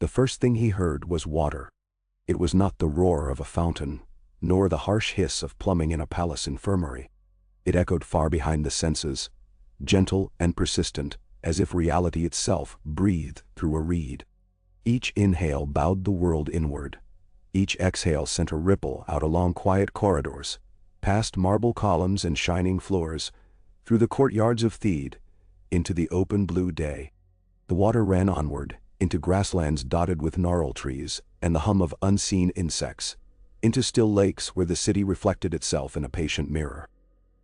The first thing he heard was water. It was not the roar of a fountain, nor the harsh hiss of plumbing in a palace infirmary. It echoed far behind the senses, gentle and persistent, as if reality itself breathed through a reed. Each inhale bowed the world inward. Each exhale sent a ripple out along quiet corridors, past marble columns and shining floors, through the courtyards of Theed, into the open blue day. The water ran onward, into grasslands dotted with gnarl trees and the hum of unseen insects, into still lakes where the city reflected itself in a patient mirror.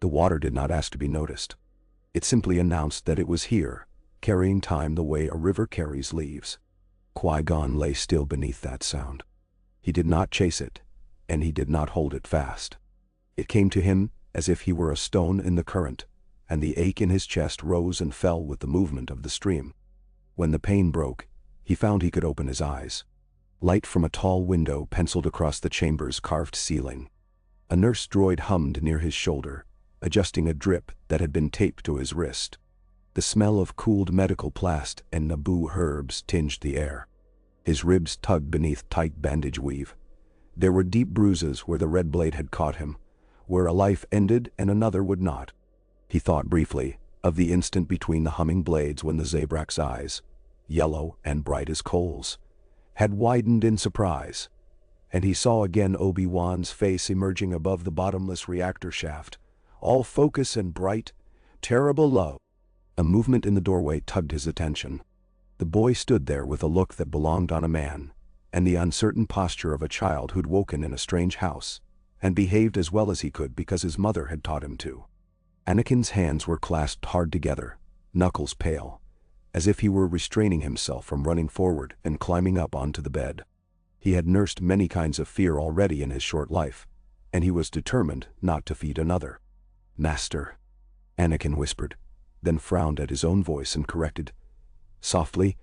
The water did not ask to be noticed. It simply announced that it was here, carrying time the way a river carries leaves. Qui-Gon lay still beneath that sound. He did not chase it, and he did not hold it fast. It came to him as if he were a stone in the current, and the ache in his chest rose and fell with the movement of the stream. When the pain broke, he found he could open his eyes. Light from a tall window penciled across the chamber's carved ceiling. A nurse droid hummed near his shoulder, adjusting a drip that had been taped to his wrist. The smell of cooled medical plast and Naboo herbs tinged the air. His ribs tugged beneath tight bandage weave. There were deep bruises where the red blade had caught him, where a life ended and another would not. He thought briefly of the instant between the humming blades when the Zabrak's eyes, yellow and bright as coals, had widened in surprise, and he saw again Obi-Wan's face emerging above the bottomless reactor shaft, all focus and bright, terrible love. A movement in the doorway tugged his attention. The boy stood there with a look that belonged on a man, and the uncertain posture of a child who'd woken in a strange house, and behaved as well as he could because his mother had taught him to. Anakin's hands were clasped hard together, knuckles pale, as if he were restraining himself from running forward and climbing up onto the bed. He had nursed many kinds of fear already in his short life, and he was determined not to feed another. "Master," Anakin whispered, then frowned at his own voice and corrected, softly,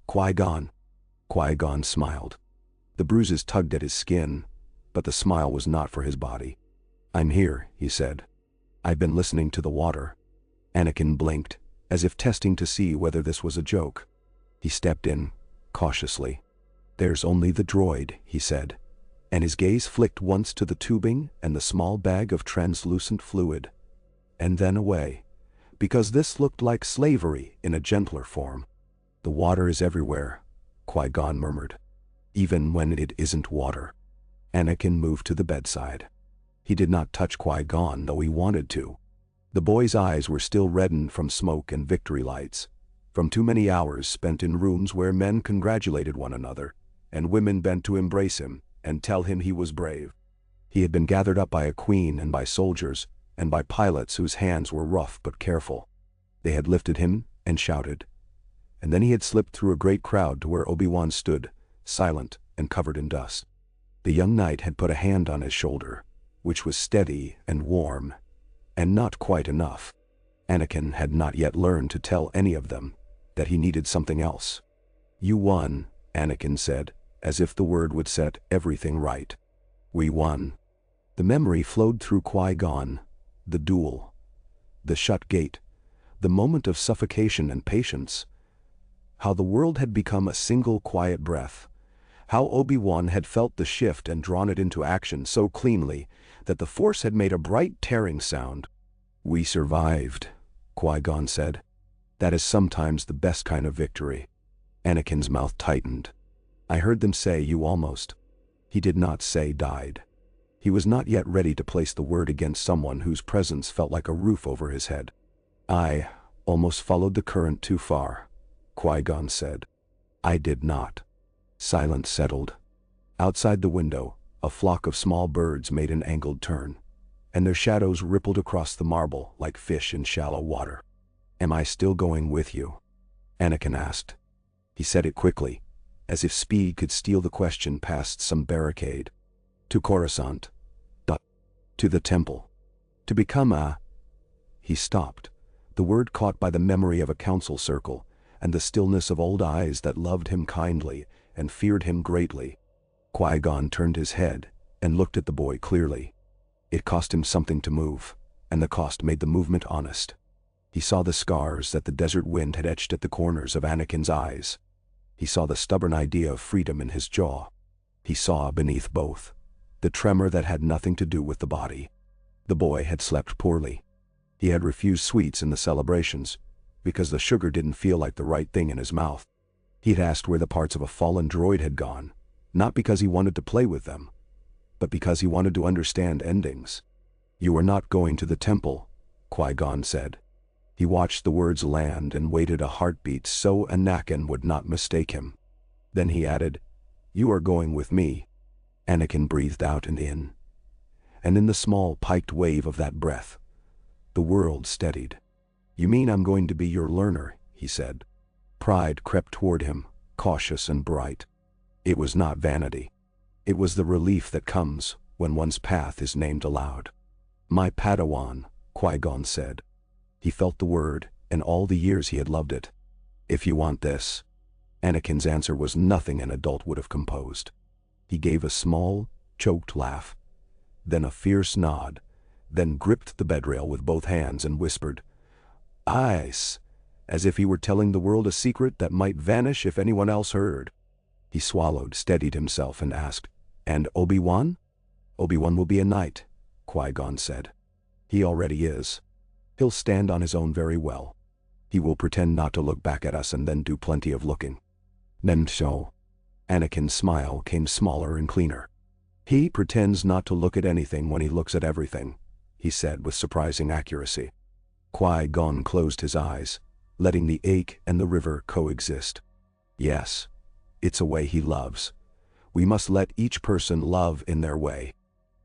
"Qui-Gon." Qui-Gon smiled. The bruises tugged at his skin, but the smile was not for his body. "I'm here," he said. "I've been listening to the water." Anakin blinked, as if testing to see whether this was a joke. He stepped in, cautiously. "There's only the droid," he said, and his gaze flicked once to the tubing and the small bag of translucent fluid, and then away, because this looked like slavery in a gentler form. "The water is everywhere," Qui-Gon murmured, "even when it isn't water." Anakin moved to the bedside. He did not touch Qui-Gon, though he wanted to. The boy's eyes were still reddened from smoke and victory lights, from too many hours spent in rooms where men congratulated one another, and women bent to embrace him and tell him he was brave. He had been gathered up by a queen and by soldiers, and by pilots whose hands were rough but careful. They had lifted him and shouted. And then he had slipped through a great crowd to where Obi-Wan stood, silent and covered in dust. The young knight had put a hand on his shoulder, which was steady and warm, and not quite enough. Anakin had not yet learned to tell any of them that he needed something else. "You won," Anakin said, as if the word would set everything right. "We won." The memory flowed through Qui-Gon, the duel, the shut gate, the moment of suffocation and patience, how the world had become a single quiet breath, how Obi-Wan had felt the shift and drawn it into action so cleanly that the Force had made a bright tearing sound. "We survived," Qui-Gon said. "That is sometimes the best kind of victory." Anakin's mouth tightened. "I heard them say you almost." He did not say died. He was not yet ready to place the word against someone whose presence felt like a roof over his head. "I almost followed the current too far," Qui-Gon said. "I did not." Silence settled. Outside the window, a flock of small birds made an angled turn, and their shadows rippled across the marble like fish in shallow water. "Am I still going with you?" Anakin asked. He said it quickly, as if speed could steal the question past some barricade. "To Coruscant. To the temple. To become a—" He stopped, the word caught by the memory of a council circle, and the stillness of old eyes that loved him kindly and feared him greatly. Qui-Gon turned his head and looked at the boy clearly. It cost him something to move, and the cost made the movement honest. He saw the scars that the desert wind had etched at the corners of Anakin's eyes. He saw the stubborn idea of freedom in his jaw. He saw beneath both the tremor that had nothing to do with the body. The boy had slept poorly. He had refused sweets in the celebrations because the sugar didn't feel like the right thing in his mouth. He'd asked where the parts of a fallen droid had gone, not because he wanted to play with them, but because he wanted to understand endings. "You are not going to the temple," Qui-Gon said. He watched the words land and waited a heartbeat so Anakin would not mistake him. Then he added, "You are going with me." Anakin breathed out and in. And in the small piked wave of that breath, the world steadied. "You mean I'm going to be your learner," he said. Pride crept toward him, cautious and bright. It was not vanity. It was the relief that comes when one's path is named aloud. "My Padawan," Qui-Gon said. He felt the word, and all the years he had loved it. "If you want this." Anakin's answer was nothing an adult would have composed. He gave a small, choked laugh, then a fierce nod, then gripped the bedrail with both hands and whispered, "Ice," as if he were telling the world a secret that might vanish if anyone else heard. He swallowed, steadied himself, and asked, "And Obi-Wan?" "Obi-Wan will be a knight," Qui-Gon said. "He already is. He'll stand on his own very well. He will pretend not to look back at us and then do plenty of looking." "Then so." Anakin's smile came smaller and cleaner. "He pretends not to look at anything when he looks at everything," he said with surprising accuracy. Qui-Gon closed his eyes, letting the ache and the river coexist. "Yes, it's a way he loves. We must let each person love in their way."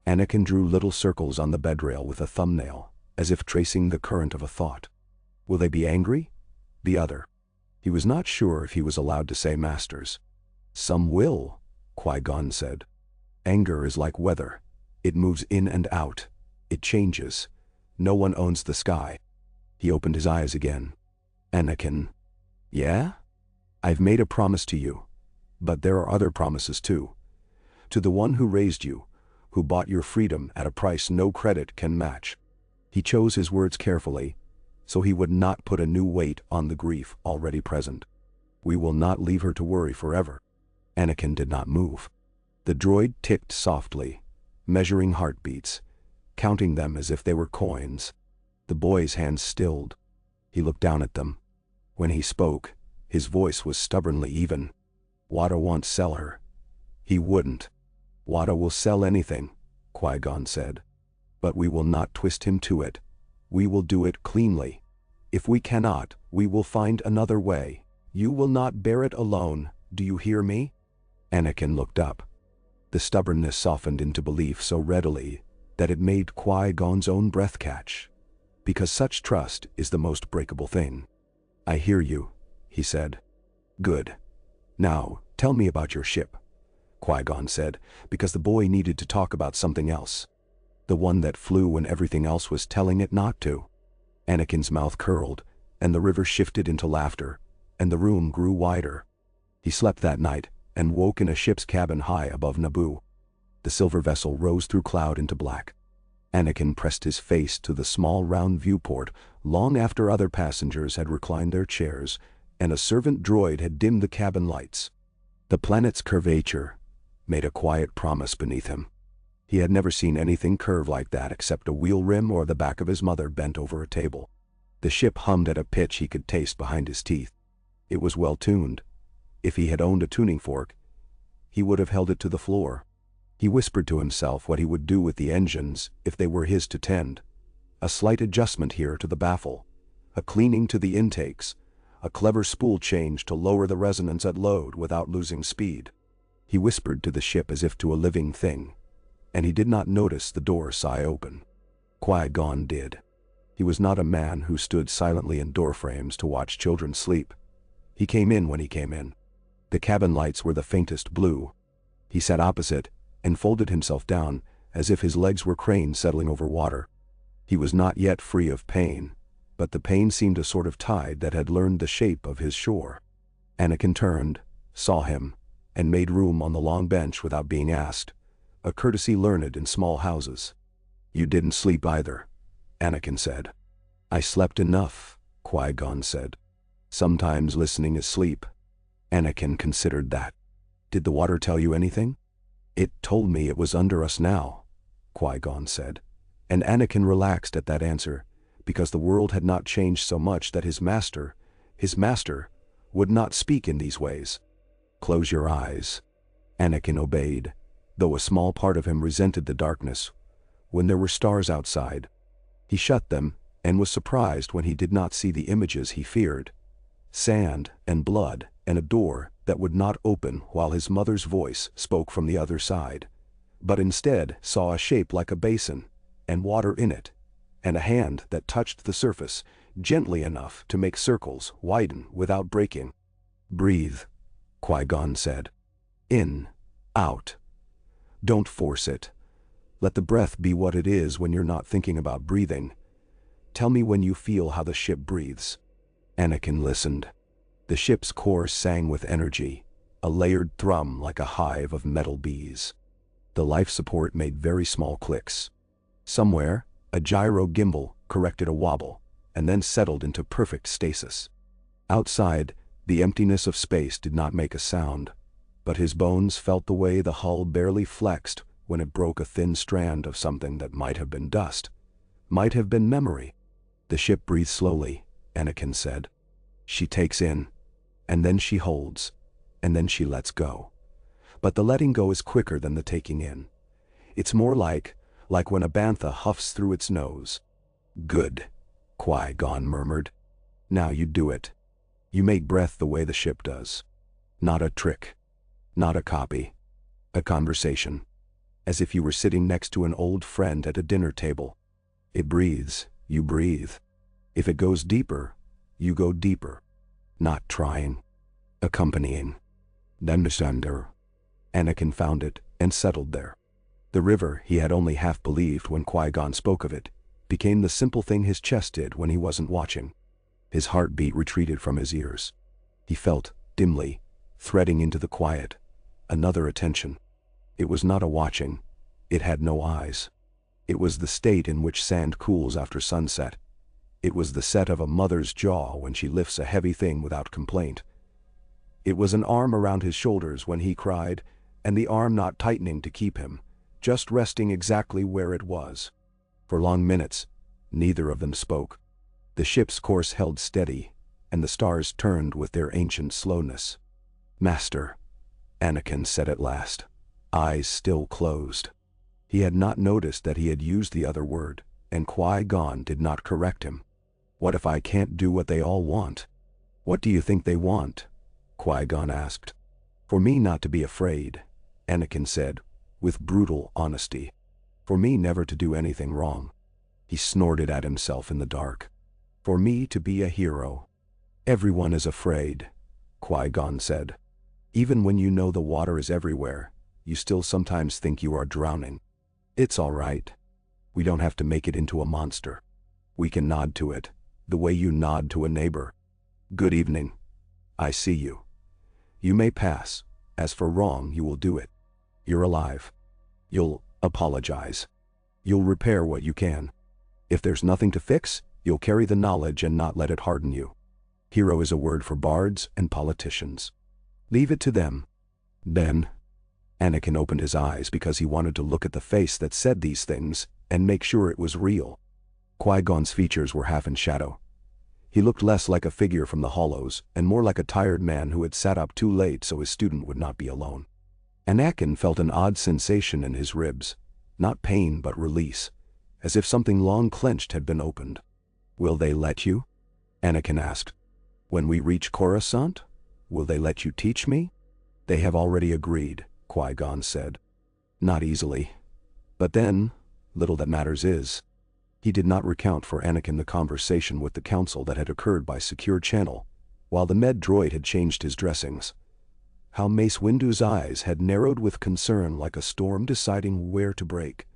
Anakin drew little circles on the bedrail with a thumbnail, as if tracing the current of a thought. "Will they be angry?" The other. He was not sure if he was allowed to say masters. "Some will," Qui-Gon said. "Anger is like weather. It moves in and out. It changes. No one owns the sky." He opened his eyes again. "Anakin." "Yeah? I've made a promise to you. But there are other promises too. To the one who raised you, who bought your freedom at a price no credit can match." He chose his words carefully, so he would not put a new weight on the grief already present. "We will not leave her to worry forever." Anakin did not move. The droid ticked softly, measuring heartbeats, counting them as if they were coins. The boy's hands stilled. He looked down at them. When he spoke, his voice was stubbornly even. "Wada won't sell her." "He wouldn't." "Wada will sell anything," Qui-Gon said. "But we will not twist him to it. We will do it cleanly. If we cannot, we will find another way. You will not bear it alone, do you hear me?" Anakin looked up. The stubbornness softened into belief so readily that it made Qui-Gon's own breath catch. Because such trust is the most breakable thing. "I hear you," he said. "Good. Now, tell me about your ship," Qui-Gon said, because the boy needed to talk about something else. The one that flew when everything else was telling it not to. Anakin's mouth curled, and the river shifted into laughter, and the room grew wider. He slept that night, and woke in a ship's cabin high above Naboo. The silver vessel rose through cloud into black. Anakin pressed his face to the small round viewport long after other passengers had reclined their chairs, and a servant droid had dimmed the cabin lights. The planet's curvature made a quiet promise beneath him. He had never seen anything curve like that except a wheel rim or the back of his mother bent over a table. The ship hummed at a pitch he could taste behind his teeth. It was well tuned. If he had owned a tuning fork, he would have held it to the floor. He whispered to himself what he would do with the engines if they were his to tend. A slight adjustment here to the baffle, a cleaning to the intakes, a clever spool change to lower the resonance at load without losing speed. He whispered to the ship as if to a living thing, and he did not notice the door sigh open. Qui-Gon did. He was not a man who stood silently in doorframes to watch children sleep. He came in when he came in. The cabin lights were the faintest blue. He sat opposite and folded himself down as if his legs were cranes settling over water. He was not yet free of pain, but the pain seemed a sort of tide that had learned the shape of his shore. Anakin turned, saw him, and made room on the long bench without being asked, a courtesy learned in small houses. "You didn't sleep either," Anakin said. "I slept enough," Qui-Gon said. "Sometimes listening is sleep." Anakin considered that. Did the water tell you anything? It told me it was under us now, Qui-Gon said. And Anakin relaxed at that answer, because the world had not changed so much that his master, would not speak in these ways. Close your eyes. Anakin obeyed, though a small part of him resented the darkness. When there were stars outside, he shut them and was surprised when he did not see the images he feared. Sand and blood and a door that would not open while his mother's voice spoke from the other side, but instead saw a shape like a basin, and water in it, and a hand that touched the surface gently enough to make circles widen without breaking. Breathe, Qui-Gon said. In, out. Don't force it. Let the breath be what it is when you're not thinking about breathing. Tell me when you feel how the ship breathes. Anakin listened. The ship's core sang with energy, a layered thrum like a hive of metal bees. The life support made very small clicks. Somewhere, a gyro gimbal corrected a wobble, and then settled into perfect stasis. Outside, the emptiness of space did not make a sound, but his bones felt the way the hull barely flexed when it broke a thin strand of something that might have been dust, might have been memory. The ship breathes slowly, Anakin said. She takes in, and then she holds, and then she lets go. But the letting go is quicker than the taking in. It's more like when a bantha huffs through its nose. Good, Qui-Gon murmured. Now you do it. You make breath the way the ship does. Not a trick. Not a copy. A conversation. As if you were sitting next to an old friend at a dinner table. It breathes, you breathe. If it goes deeper, you go deeper. Not trying. Accompanying. Understander. Anakin found it and settled there. The river he had only half believed when Qui-Gon spoke of it became the simple thing his chest did when he wasn't watching. His heartbeat retreated from his ears. He felt, dimly, threading into the quiet, another attention. It was not a watching. It had no eyes. It was the state in which sand cools after sunset. It was the set of a mother's jaw when she lifts a heavy thing without complaint. It was an arm around his shoulders when he cried, and the arm not tightening to keep him, just resting exactly where it was. For long minutes, neither of them spoke. The ship's course held steady, and the stars turned with their ancient slowness. Master, Anakin said at last, eyes still closed. He had not noticed that he had used the other word, and Qui-Gon did not correct him. What if I can't do what they all want? What do you think they want? Qui-Gon asked. For me not to be afraid, Anakin said, with brutal honesty. For me never to do anything wrong. He snorted at himself in the dark. For me to be a hero. Everyone is afraid, Qui-Gon said. Even when you know the water is everywhere, you still sometimes think you are drowning. It's all right. We don't have to make it into a monster. We can nod to it, the way you nod to a neighbor. Good evening. I see you. You may pass. As for wrong, you will do it. You're alive. You'll apologize. You'll repair what you can. If there's nothing to fix, you'll carry the knowledge and not let it harden you. Hero is a word for bards and politicians. Leave it to them. Then, Anakin opened his eyes because he wanted to look at the face that said these things and make sure it was real. Qui-Gon's features were half in shadow. He looked less like a figure from the hollows and more like a tired man who had sat up too late so his student would not be alone. Anakin felt an odd sensation in his ribs, not pain but release, as if something long clenched had been opened. Will they let you? Anakin asked. When we reach Coruscant, will they let you teach me? They have already agreed, Qui-Gon said. Not easily. But then, little that matters is. He did not recount for Anakin the conversation with the council that had occurred by secure channel, while the med droid had changed his dressings. How Mace Windu's eyes had narrowed with concern like a storm deciding where to break.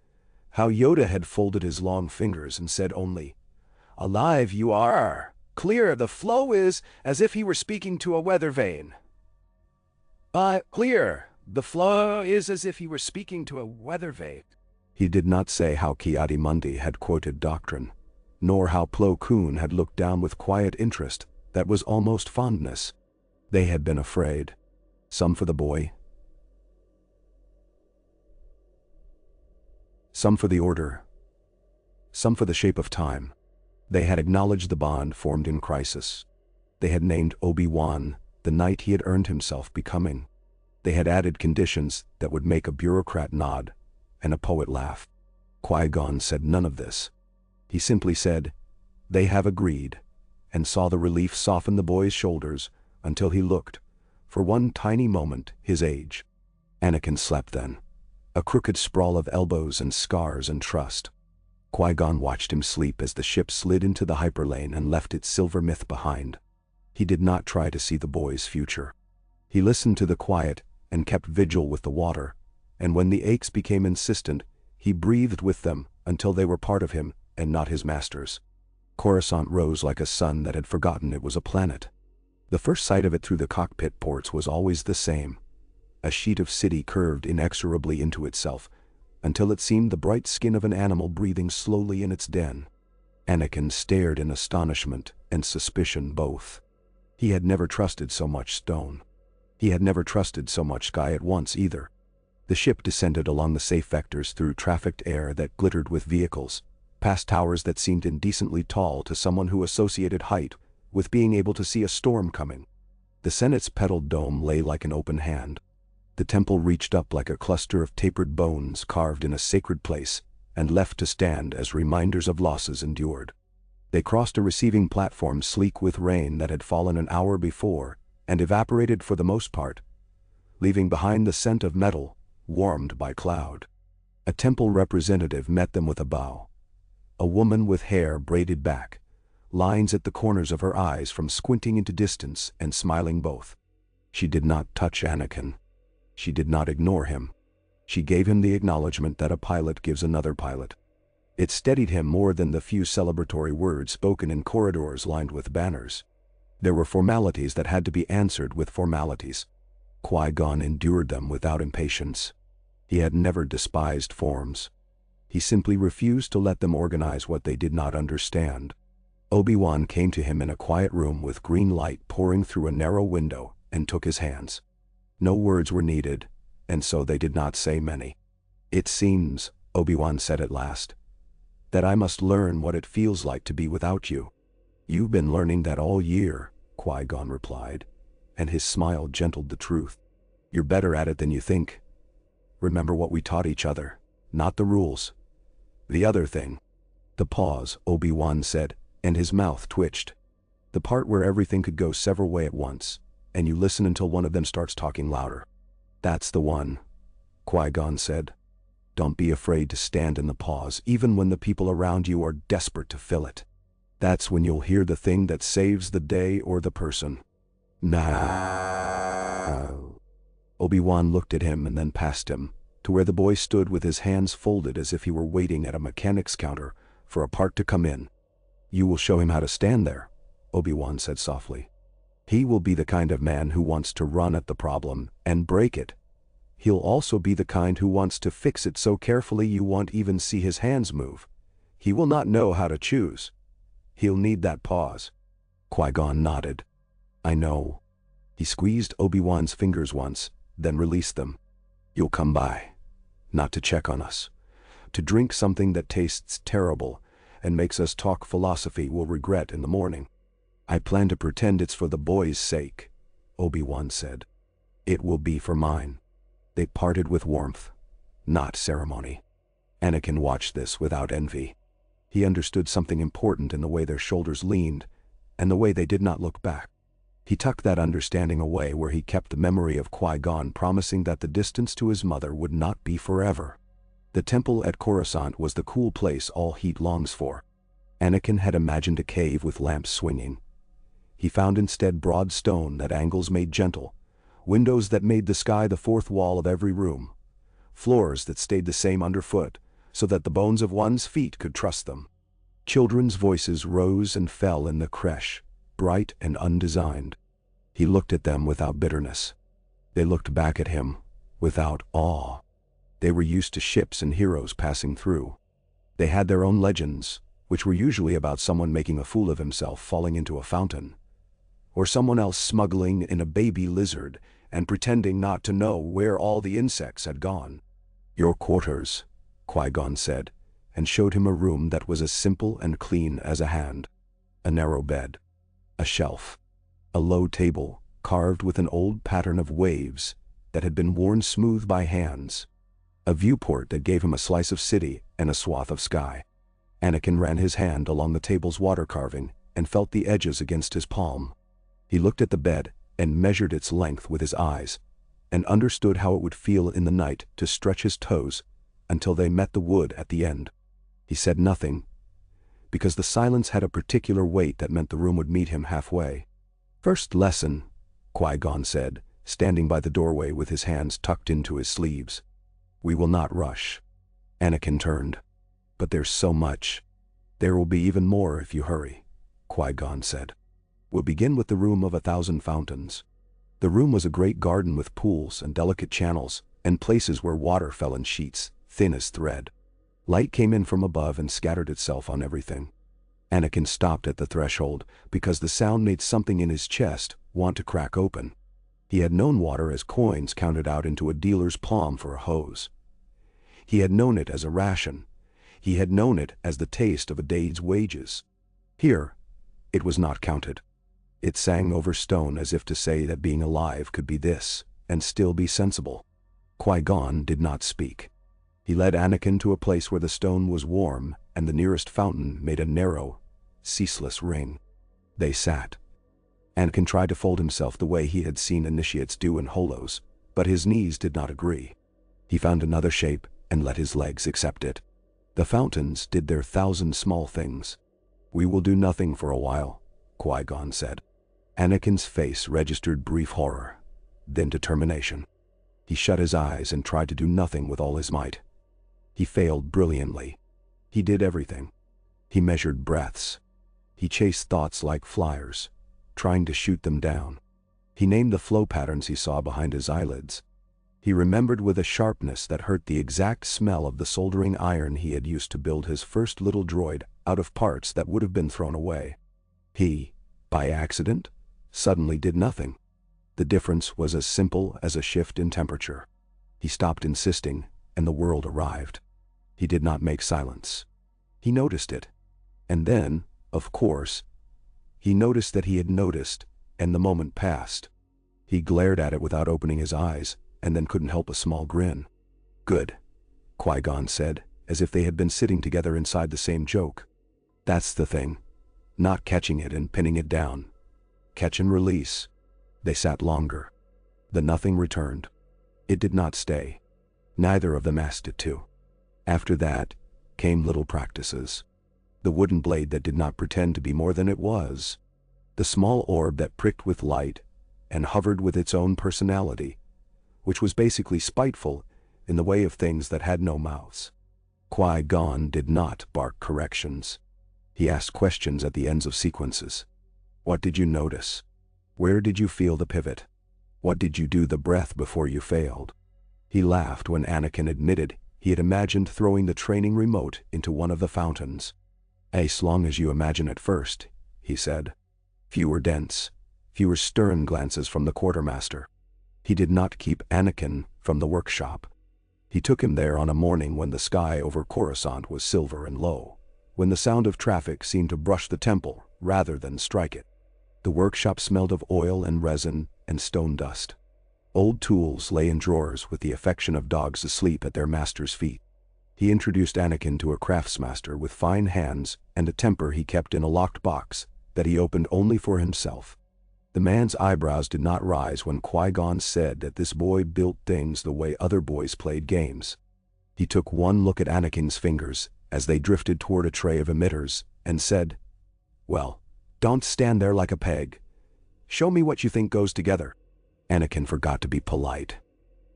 How Yoda had folded his long fingers and said only, "Alive you are! Clear, the flow is as if he were speaking to a weather vane." Clear, the flow is as if he were speaking to a weather vane. He did not say how Ki-Adi-Mundi had quoted doctrine, nor how Plo Koon had looked down with quiet interest that was almost fondness. They had been afraid. Some for the boy, some for the order, some for the shape of time. They had acknowledged the bond formed in crisis. They had named Obi-Wan the knight he had earned himself becoming. They had added conditions that would make a bureaucrat nod and a poet laugh. Qui-Gon said none of this. He simply said, "They have agreed," and saw the relief soften the boy's shoulders until he looked, for one tiny moment, his age. Anakin slept then, a crooked sprawl of elbows and scars and trust. Qui-Gon watched him sleep as the ship slid into the hyperlane and left its silver myth behind. He did not try to see the boy's future. He listened to the quiet and kept vigil with the water, and when the aches became insistent, he breathed with them until they were part of him and not his masters. Coruscant rose like a sun that had forgotten it was a planet. The first sight of it through the cockpit ports was always the same. A sheet of city curved inexorably into itself, until it seemed the bright skin of an animal breathing slowly in its den. Anakin stared in astonishment and suspicion both. He had never trusted so much stone. He had never trusted so much sky at once either. The ship descended along the safe vectors through trafficked air that glittered with vehicles, past towers that seemed indecently tall to someone who associated height with being able to see a storm coming. The Senate's petaled dome lay like an open hand. The temple reached up like a cluster of tapered bones carved in a sacred place and left to stand as reminders of losses endured. They crossed a receiving platform sleek with rain that had fallen an hour before and evaporated for the most part, leaving behind the scent of metal, warmed by cloud. A temple representative met them with a bow. A woman with hair braided back, lines at the corners of her eyes from squinting into distance and smiling both. She did not touch Anakin. She did not ignore him. She gave him the acknowledgement that a pilot gives another pilot. It steadied him more than the few celebratory words spoken in corridors lined with banners. There were formalities that had to be answered with formalities. Qui-Gon endured them without impatience. He had never despised forms. He simply refused to let them organize what they did not understand. Obi-Wan came to him in a quiet room with green light pouring through a narrow window and took his hands. No words were needed, and so they did not say many. "It seems," Obi-Wan said at last, "that I must learn what it feels like to be without you." "You've been learning that all year," Qui-Gon replied, and his smile gentled the truth. "You're better at it than you think. Remember what we taught each other, not the rules. The other thing." "The pause," Obi-Wan said, and his mouth twitched. "The part where everything could go several ways at once, and you listen until one of them starts talking louder. That's the one," Qui-Gon said. "Don't be afraid to stand in the pause, even when the people around you are desperate to fill it. That's when you'll hear the thing that saves the day or the person." "Now." Obi-Wan looked at him and then past him, to where the boy stood with his hands folded as if he were waiting at a mechanic's counter for a part to come in. "You will show him how to stand there," Obi-Wan said softly. "He will be the kind of man who wants to run at the problem and break it. He'll also be the kind who wants to fix it so carefully you won't even see his hands move. He will not know how to choose. He'll need that pause." Qui-Gon nodded. "I know." He squeezed Obi-Wan's fingers once, then released them. "You'll come by. Not to check on us. To drink something that tastes terrible and makes us talk philosophy we'll regret in the morning. I plan to pretend it's for the boy's sake," Obi-Wan said. "It will be for mine." They parted with warmth, not ceremony. Anakin watched this without envy. He understood something important in the way their shoulders leaned, and the way they did not look back. He tucked that understanding away where he kept the memory of Qui-Gon promising that the distance to his mother would not be forever. The temple at Coruscant was the cool place all heat longs for. Anakin had imagined a cave with lamps swinging. He found instead broad stone that angles made gentle, windows that made the sky the fourth wall of every room, floors that stayed the same underfoot so that the bones of one's feet could trust them. Children's voices rose and fell in the creche, bright and undesigned. He looked at them without bitterness. They looked back at him without awe. They were used to ships and heroes passing through. They had their own legends, which were usually about someone making a fool of himself falling into a fountain, or someone else smuggling in a baby lizard and pretending not to know where all the insects had gone. "Your quarters," Qui-Gon said, and showed him a room that was as simple and clean as a hand. A narrow bed, a shelf, a low table carved with an old pattern of waves that had been worn smooth by hands, a viewport that gave him a slice of city and a swath of sky. Anakin ran his hand along the table's water carving and felt the edges against his palm. He looked at the bed and measured its length with his eyes, and understood how it would feel in the night to stretch his toes until they met the wood at the end. He said nothing, because the silence had a particular weight that meant the room would meet him halfway. "First lesson," Qui-Gon said, standing by the doorway with his hands tucked into his sleeves. "We will not rush." Anakin turned. "But there's so much." "There will be even more if you hurry," Qui-Gon said. "We'll begin with the room of 1,000 fountains." The room was a great garden with pools and delicate channels, and places where water fell in sheets, thin as thread. Light came in from above and scattered itself on everything. Anakin stopped at the threshold because the sound made something in his chest want to crack open. He had known water as coins counted out into a dealer's palm for a hose. He had known it as a ration. He had known it as the taste of a day's wages. Here, it was not counted. It sang over stone as if to say that being alive could be this, and still be sensible. Qui-Gon did not speak. He led Anakin to a place where the stone was warm and the nearest fountain made a narrow, ceaseless ring. They sat. Anakin tried to fold himself the way he had seen initiates do in holos, but his knees did not agree. He found another shape and let his legs accept it. The fountains did their 1,000 small things. "We will do nothing for a while," Qui-Gon said. Anakin's face registered brief horror, then determination. He shut his eyes and tried to do nothing with all his might. He failed brilliantly. He did everything. He measured breaths. He chased thoughts like flyers, trying to shoot them down. He named the flow patterns he saw behind his eyelids. He remembered with a sharpness that hurt the exact smell of the soldering iron he had used to build his first little droid out of parts that would have been thrown away. He, by accident, suddenly did nothing. The difference was as simple as a shift in temperature. He stopped insisting, and the world arrived. He did not make silence. He noticed it. And then, of course, he noticed that he had noticed, and the moment passed. He glared at it without opening his eyes, and then couldn't help a small grin. "Good," Qui-Gon said, as if they had been sitting together inside the same joke. "That's the thing. Not catching it and pinning it down. Catch and release." They sat longer. The nothing returned. It did not stay. Neither of them asked it to. After that, came little practices. The wooden blade that did not pretend to be more than it was. The small orb that pricked with light and hovered with its own personality, which was basically spiteful in the way of things that had no mouths. Qui-Gon did not bark corrections. He asked questions at the ends of sequences. "What did you notice? Where did you feel the pivot? What did you do the breath before you failed?" He laughed when Anakin admitted he had imagined throwing the training remote into one of the fountains. "As long as you imagine it first," he said. Fewer dense, fewer stern glances from the quartermaster. He did not keep Anakin from the workshop. He took him there on a morning when the sky over Coruscant was silver and low, when the sound of traffic seemed to brush the temple rather than strike it. The workshop smelled of oil and resin and stone dust. Old tools lay in drawers with the affection of dogs asleep at their master's feet. He introduced Anakin to a craftsmaster with fine hands and a temper he kept in a locked box that he opened only for himself. The man's eyebrows did not rise when Qui-Gon said that this boy built things the way other boys played games. He took one look at Anakin's fingers as they drifted toward a tray of emitters and said, "Well, don't stand there like a peg. Show me what you think goes together." Anakin forgot to be polite.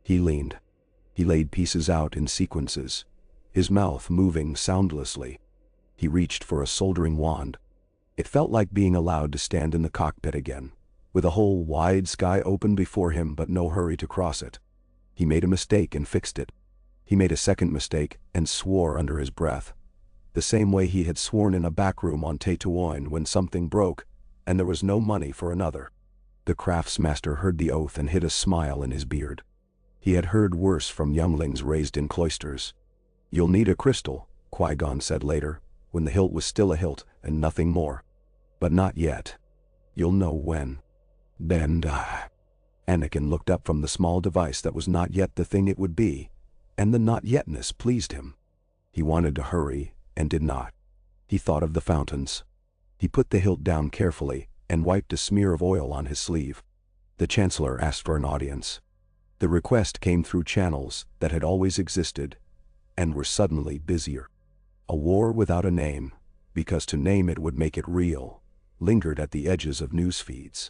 He leaned. He laid pieces out in sequences, his mouth moving soundlessly. He reached for a soldering wand. It felt like being allowed to stand in the cockpit again, with a whole wide sky open before him but no hurry to cross it. He made a mistake and fixed it. He made a second mistake and swore under his breath, the same way he had sworn in a back room on Tatooine when something broke, and there was no money for another. The craftsmaster heard the oath and hid a smile in his beard. He had heard worse from younglings raised in cloisters. "You'll need a crystal," Qui-Gon said later, when the hilt was still a hilt and nothing more. "But not yet. You'll know when. Then die." Anakin looked up from the small device that was not yet the thing it would be, and the not yetness pleased him. He wanted to hurry, and did not. He thought of the fountains. He put the hilt down carefully and wiped a smear of oil on his sleeve. The Chancellor asked for an audience. The request came through channels that had always existed and were suddenly busier. A war without a name, because to name it would make it real, lingered at the edges of news feeds.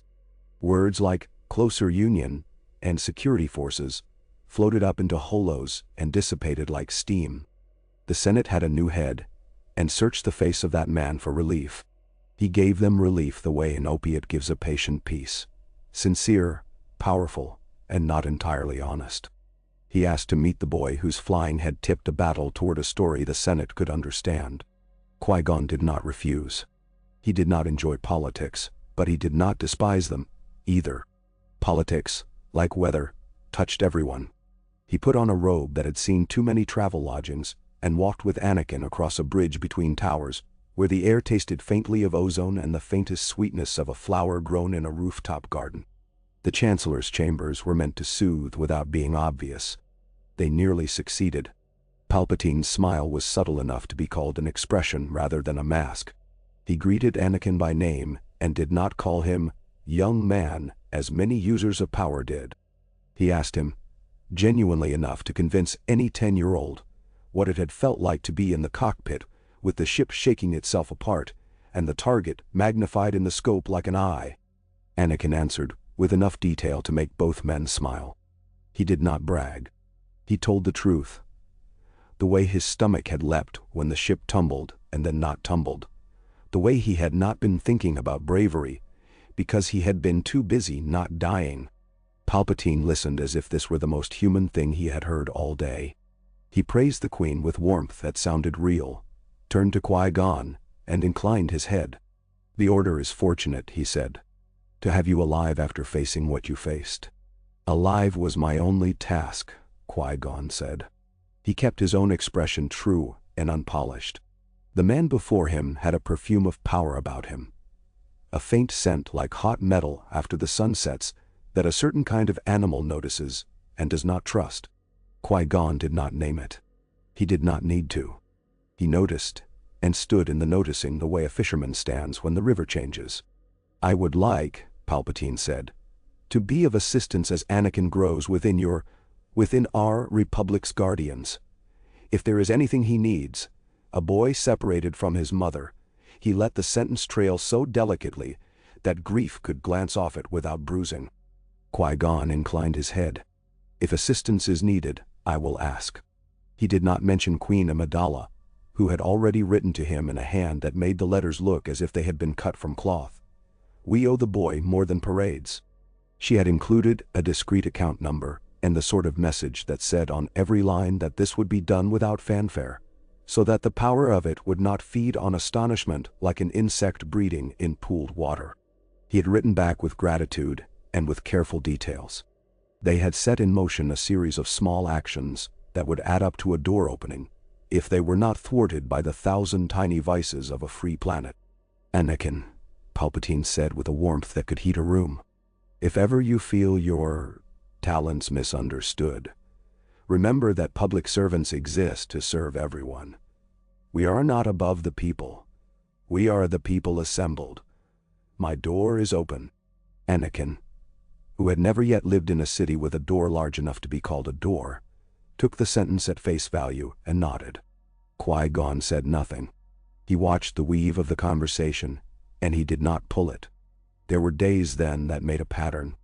Words like closer union and security forces floated up into holos and dissipated like steam. The Senate had a new head, and searched the face of that man for relief. He gave them relief the way an opiate gives a patient peace. Sincere, powerful, and not entirely honest. He asked to meet the boy whose flying had tipped a battle toward a story the Senate could understand. Qui-Gon did not refuse. He did not enjoy politics, but he did not despise them, either. Politics, like weather, touched everyone. He put on a robe that had seen too many travel lodgings, and walked with Anakin across a bridge between towers, where the air tasted faintly of ozone and the faintest sweetness of a flower grown in a rooftop garden. The Chancellor's chambers were meant to soothe without being obvious. They nearly succeeded. Palpatine's smile was subtle enough to be called an expression rather than a mask. He greeted Anakin by name and did not call him young man as many users of power did. He asked him, genuinely enough to convince any 10-year-old, what it had felt like to be in the cockpit with the ship shaking itself apart and the target magnified in the scope like an eye. Anakin answered with enough detail to make both men smile. He did not brag. He told the truth. The way his stomach had leapt when the ship tumbled and then not tumbled. The way he had not been thinking about bravery because he had been too busy not dying. Palpatine listened as if this were the most human thing he had heard all day. He praised the Queen with warmth that sounded real, turned to Qui-Gon, and inclined his head. "The Order is fortunate," he said, "to have you alive after facing what you faced." "Alive was my only task," Qui-Gon said. He kept his own expression true and unpolished. The man before him had a perfume of power about him. A faint scent like hot metal after the sun sets that a certain kind of animal notices and does not trust. Qui-Gon did not name it. He did not need to. He noticed, and stood in the noticing the way a fisherman stands when the river changes. "I would like," Palpatine said, "to be of assistance as Anakin grows within our Republic's guardians. If there is anything he needs, a boy separated from his mother." He let the sentence trail so delicately that grief could glance off it without bruising. Qui-Gon inclined his head. "If assistance is needed, I will ask." He did not mention Queen Amidala, who had already written to him in a hand that made the letters look as if they had been cut from cloth. "We owe the boy more than parades." She had included a discreet account number and the sort of message that said on every line that this would be done without fanfare, so that the power of it would not feed on astonishment like an insect breeding in pooled water. He had written back with gratitude and with careful details. They had set in motion a series of small actions that would add up to a door opening, if they were not thwarted by the 1,000 tiny vices of a free planet. "Anakin," Palpatine said with a warmth that could heat a room, "if ever you feel your talents misunderstood, remember that public servants exist to serve everyone. We are not above the people. We are the people assembled. My door is open." Anakin, who had never yet lived in a city with a door large enough to be called a door, took the sentence at face value and nodded. Qui-Gon said nothing. He watched the weave of the conversation, and he did not pull it. There were days then that made a pattern.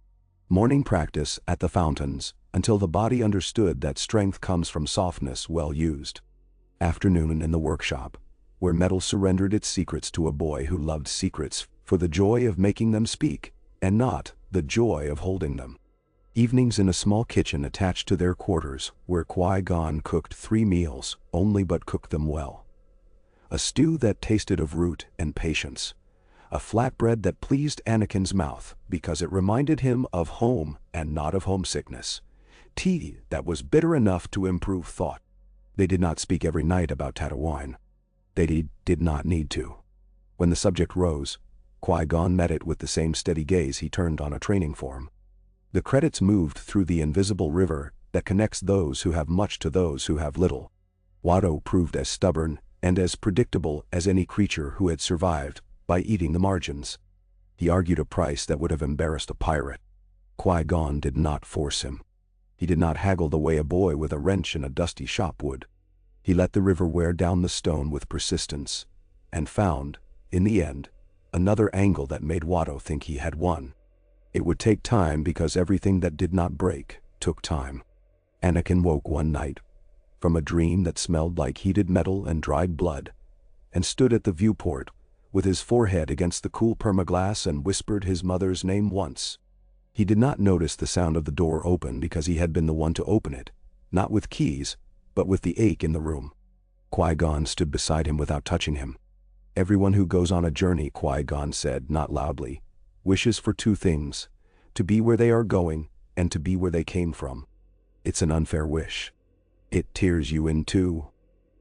Morning practice at the fountains, until the body understood that strength comes from softness well used. Afternoon in the workshop, where metal surrendered its secrets to a boy who loved secrets for the joy of making them speak, and not the joy of holding them. Evenings in a small kitchen attached to their quarters, where Qui-Gon cooked 3 meals, only but cooked them well. A stew that tasted of root and patience, a flatbread that pleased Anakin's mouth because it reminded him of home and not of homesickness. Tea that was bitter enough to improve thought. They did not speak every night about Tatooine. They did not need to. When the subject rose, Qui-Gon met it with the same steady gaze he turned on a training form. The credits moved through the invisible river that connects those who have much to those who have little. Watto proved as stubborn and as predictable as any creature who had survived by eating the margins. He argued a price that would have embarrassed a pirate. Qui-Gon did not force him. He did not haggle the way a boy with a wrench in a dusty shop would. He let the river wear down the stone with persistence, and found, in the end, another angle that made Watto think he had won. It would take time because everything that did not break took time. Anakin woke one night from a dream that smelled like heated metal and dried blood, and stood at the viewport with his forehead against the cool permaglass and whispered his mother's name once. He did not notice the sound of the door open because he had been the one to open it, not with keys, but with the ache in the room. Qui-Gon stood beside him without touching him. Everyone who goes on a journey, Qui-Gon said, not loudly, wishes for two things: to be where they are going and to be where they came from. It's an unfair wish. It tears you in two.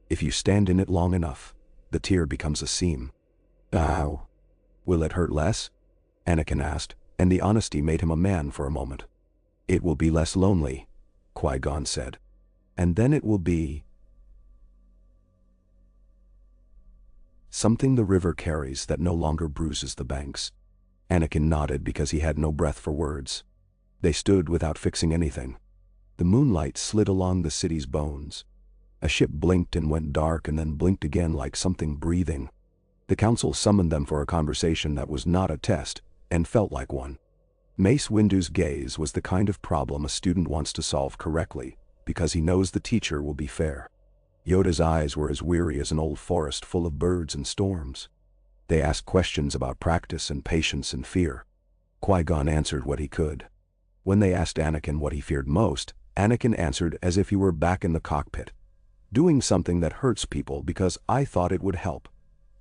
If you stand in it long enough, the tear becomes a seam. Ow. Will it hurt less? Anakin asked, and the honesty made him a man for a moment. It will be less lonely, Qui-Gon said. And then it will be something the river carries that no longer bruises the banks. Anakin nodded because he had no breath for words. They stood without fixing anything. The moonlight slid along the city's bones. A ship blinked and went dark and then blinked again like something breathing. The council summoned them for a conversation that was not a test, and felt like one. Mace Windu's gaze was the kind of problem a student wants to solve correctly, because he knows the teacher will be fair. Yoda's eyes were as weary as an old forest full of birds and storms. They asked questions about practice and patience and fear. Qui-Gon answered what he could. When they asked Anakin what he feared most, Anakin answered as if he were back in the cockpit. Doing something that hurts people because I thought it would help,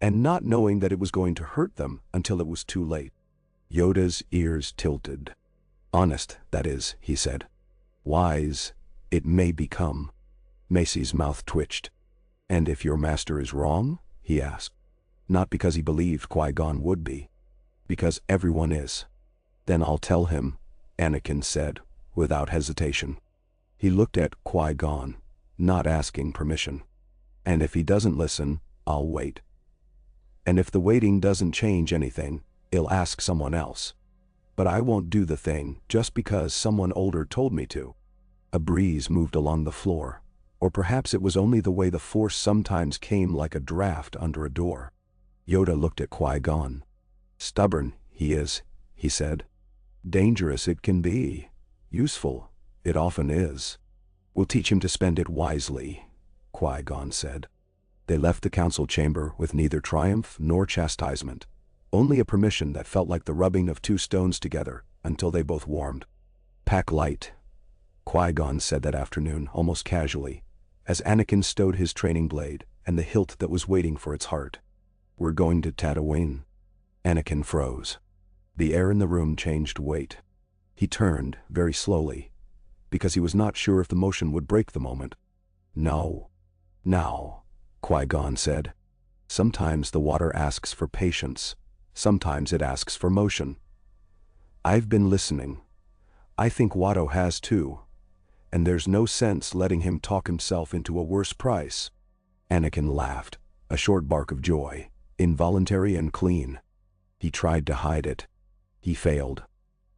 and not knowing that it was going to hurt them until it was too late. Yoda's ears tilted. Honest, that is, he said. Wise, it may become. Mace's mouth twitched. And if your master is wrong? He asked. Not because he believed Qui-Gon would be. Because everyone is. Then I'll tell him, Anakin said, without hesitation. He looked at Qui-Gon, not asking permission. And if he doesn't listen, I'll wait. And if the waiting doesn't change anything, he'll ask someone else. But I won't do the thing just because someone older told me to. A breeze moved along the floor, or perhaps it was only the way the Force sometimes came like a draft under a door. Yoda looked at Qui-Gon. Stubborn, he is, he said. Dangerous it can be. Useful, it often is. We'll teach him to spend it wisely, Qui-Gon said. They left the council chamber with neither triumph nor chastisement, only a permission that felt like the rubbing of two stones together until they both warmed. Pack light, Qui-Gon said that afternoon, almost casually, as Anakin stowed his training blade and the hilt that was waiting for its heart. We're going to Tatooine. Anakin froze. The air in the room changed weight. He turned, very slowly, because he was not sure if the motion would break the moment. No. Now, Qui-Gon said. Sometimes the water asks for patience. Sometimes it asks for motion. I've been listening. I think Watto has too. And there's no sense letting him talk himself into a worse price. Anakin laughed, a short bark of joy, involuntary and clean. He tried to hide it. He failed.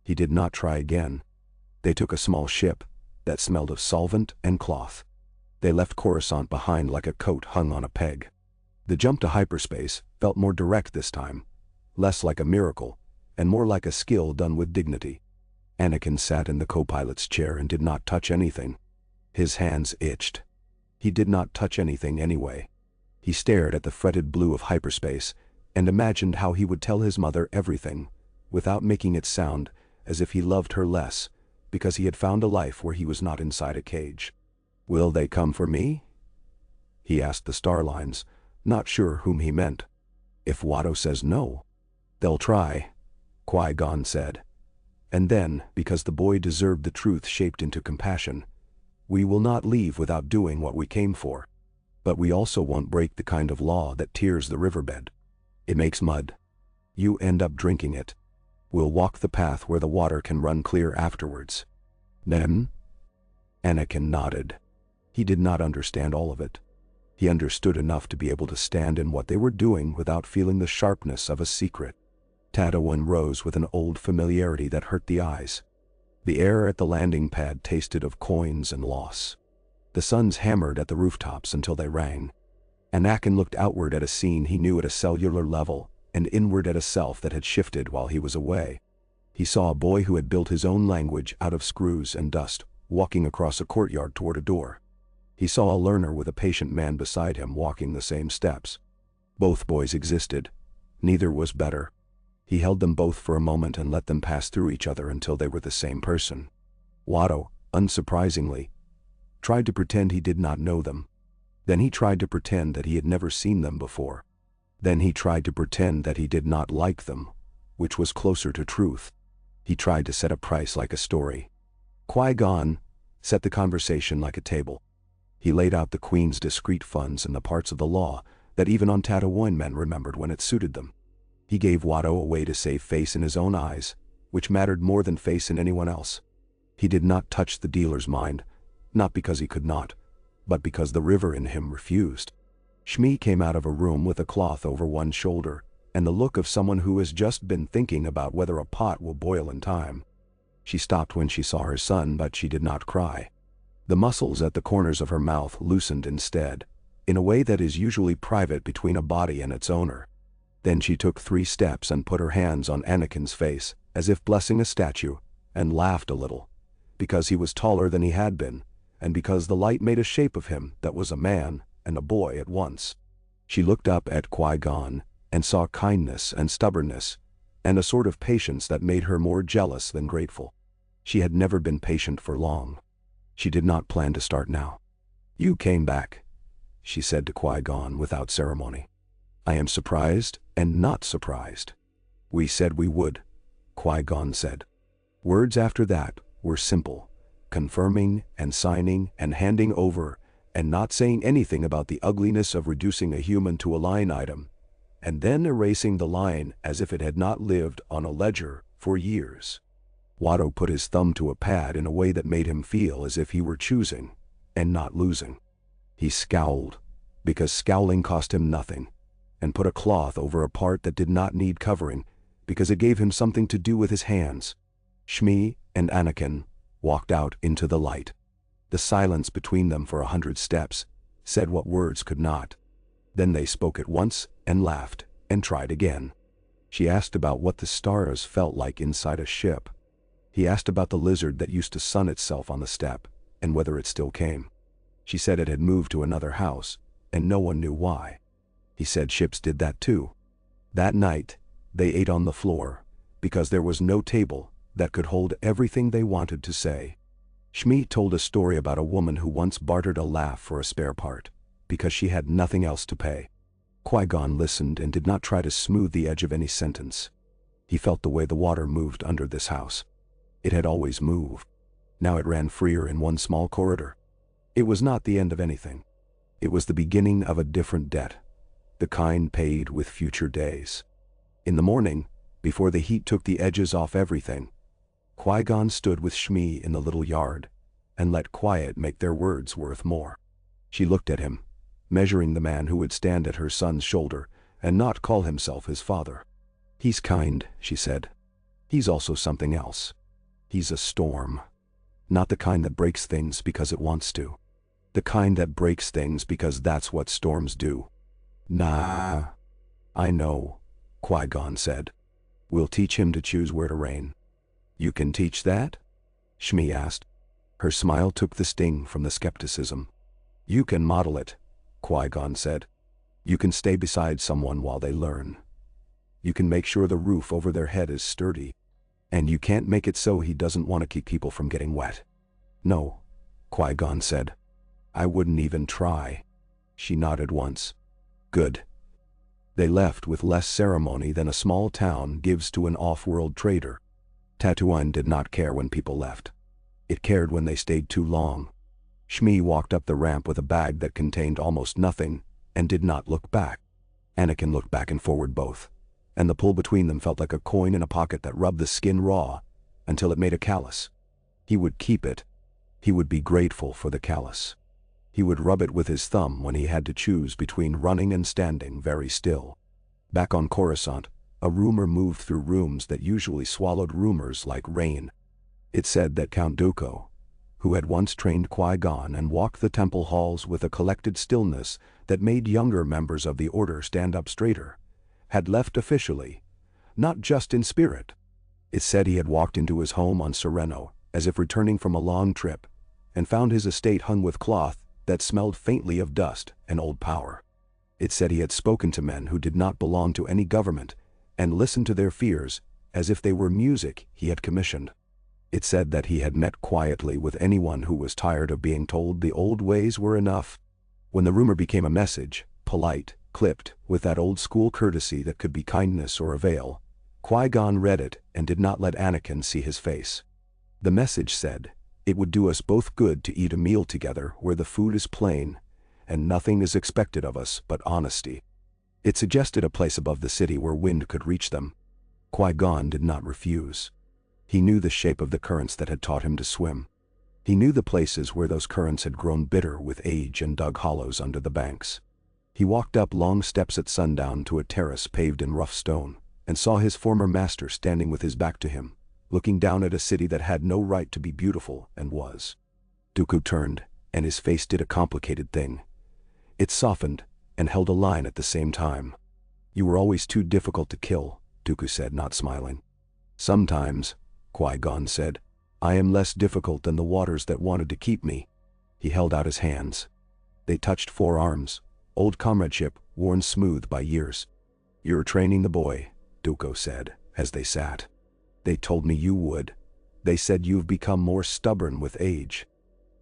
He did not try again. They took a small ship that smelled of solvent and cloth. They left Coruscant behind like a coat hung on a peg. The jump to hyperspace felt more direct this time, less like a miracle, and more like a skill done with dignity. Anakin sat in the co-pilot's chair and did not touch anything. His hands itched. He did not touch anything anyway. He stared at the fretted blue of hyperspace and imagined how he would tell his mother everything, without making it sound as if he loved her less, because he had found a life where he was not inside a cage. Will they come for me? He asked the starlines, not sure whom he meant. If Watto says no, They'll try, Qui-Gon said. And then, because the boy deserved the truth shaped into compassion, we will not leave without doing what we came for. But we also won't break the kind of law that tears the riverbed. It makes mud. You end up drinking it. We'll walk the path where the water can run clear afterwards. Then? Anakin nodded. He did not understand all of it. He understood enough to be able to stand in what they were doing without feeling the sharpness of a secret. Tatooine rose with an old familiarity that hurt the eyes. The air at the landing pad tasted of coins and loss. The suns hammered at the rooftops until they rang. Anakin looked outward at a scene he knew at a cellular level, and inward at a self that had shifted while he was away. He saw a boy who had built his own language out of screws and dust, walking across a courtyard toward a door. He saw a learner with a patient man beside him walking the same steps. Both boys existed. Neither was better. He held them both for a moment and let them pass through each other until they were the same person. Watto, unsurprisingly, tried to pretend he did not know them. Then he tried to pretend that he had never seen them before. Then he tried to pretend that he did not like them, which was closer to truth. He tried to set a price like a story. Qui-Gon set the conversation like a table. He laid out the Queen's discreet funds and the parts of the law that even on Tatooine men remembered when it suited them. He gave Watto a way to save face in his own eyes, which mattered more than face in anyone else. He did not touch the dealer's mind, not because he could not, but because the river in him refused. Shmi came out of a room with a cloth over one shoulder, and the look of someone who has just been thinking about whether a pot will boil in time. She stopped when she saw her son, but she did not cry. The muscles at the corners of her mouth loosened instead, in a way that is usually private between a body and its owner. Then she took 3 steps and put her hands on Anakin's face, as if blessing a statue, and laughed a little, because he was taller than he had been, and because the light made a shape of him that was a man and a boy at once. She looked up at Qui-Gon, and saw kindness and stubbornness, and a sort of patience that made her more jealous than grateful. She had never been patient for long. She did not plan to start now. "You came back," she said to Qui-Gon without ceremony. "I am surprised and not surprised." "We said we would," Qui-Gon said. Words after that were simple, confirming and signing and handing over, and not saying anything about the ugliness of reducing a human to a line item, and then erasing the line as if it had not lived on a ledger for years. Watto put his thumb to a pad in a way that made him feel as if he were choosing, and not losing. He scowled, because scowling cost him nothing, and put a cloth over a part that did not need covering, because it gave him something to do with his hands. Shmi and Anakin walked out into the light. The silence between them for 100 steps said what words could not. Then they spoke at once and laughed and tried again. She asked about what the stars felt like inside a ship. He asked about the lizard that used to sun itself on the step and whether it still came. She said it had moved to another house and no one knew why. He said ships did that too. That night, they ate on the floor because there was no table that could hold everything they wanted to say. Shmi told a story about a woman who once bartered a laugh for a spare part because she had nothing else to pay. Qui-Gon listened and did not try to smooth the edge of any sentence. He felt the way the water moved under this house. It had always moved. Now it ran freer in one small corridor. It was not the end of anything. It was the beginning of a different debt, the kind paid with future days. In the morning, before the heat took the edges off everything, Qui-Gon stood with Shmi in the little yard and let quiet make their words worth more. She looked at him, measuring the man who would stand at her son's shoulder and not call himself his father. "He's kind," she said. "He's also something else. He's a storm. Not the kind that breaks things because it wants to. The kind that breaks things because that's what storms do." "Nah, I know," Qui-Gon said. "We'll teach him to choose where to reign." "You can teach that?" Shmi asked. Her smile took the sting from the skepticism. "You can model it," Qui-Gon said. "You can stay beside someone while they learn. You can make sure the roof over their head is sturdy. And you can't make it so he doesn't want to keep people from getting wet." "No," Qui-Gon said. "I wouldn't even try." She nodded once. "Good. They left with less ceremony than a small town gives to an off-world trader. Tatooine did not care when people left. It cared when they stayed too long. Shmi walked up the ramp with a bag that contained almost nothing, and did not look back. Anakin looked back and forward both, and the pull between them felt like a coin in a pocket that rubbed the skin raw, until it made a callus. He would keep it. He would be grateful for the callus. He would rub it with his thumb when he had to choose between running and standing very still. Back on Coruscant, a rumor moved through rooms that usually swallowed rumors like rain. It said that Count Dooku, who had once trained Qui-Gon and walked the temple halls with a collected stillness that made younger members of the Order stand up straighter, had left officially, not just in spirit. It said he had walked into his home on Sereno, as if returning from a long trip, and found his estate hung with cloth that smelled faintly of dust and old power. It said he had spoken to men who did not belong to any government, and listened to their fears as if they were music he had commissioned. It said that he had met quietly with anyone who was tired of being told the old ways were enough. When the rumor became a message, polite, clipped, with that old-school courtesy that could be kindness or a veil, Qui-Gon read it and did not let Anakin see his face. The message said, "It would do us both good to eat a meal together where the food is plain, and nothing is expected of us but honesty." It suggested a place above the city where wind could reach them. Qui-Gon did not refuse. He knew the shape of the currents that had taught him to swim. He knew the places where those currents had grown bitter with age and dug hollows under the banks. He walked up long steps at sundown to a terrace paved in rough stone, and saw his former master standing with his back to him, looking down at a city that had no right to be beautiful and was. Dooku turned, and his face did a complicated thing. It softened, and held a line at the same time. "You were always too difficult to kill," Dooku said, not smiling. "Sometimes," Qui-Gon said, "I am less difficult than the waters that wanted to keep me." He held out his hands. They touched forearms, old comradeship worn smooth by years. "You're training the boy," Dooku said, as they sat. "They told me you would. They said you've become more stubborn with age."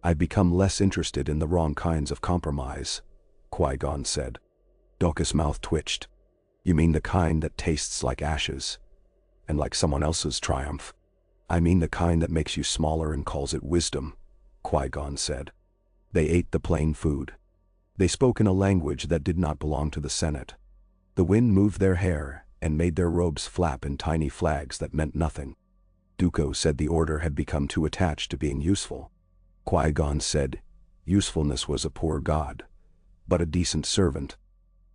"I've become less interested in the wrong kinds of compromise," Qui-Gon said. Dooku's mouth twitched. "You mean the kind that tastes like ashes, and like someone else's triumph?" "I mean the kind that makes you smaller and calls it wisdom," Qui-Gon said. They ate the plain food. They spoke in a language that did not belong to the Senate. The wind moved their hair and made their robes flap in tiny flags that meant nothing. Dooku said the Order had become too attached to being useful. Qui-Gon said, "Usefulness was a poor god, but a decent servant."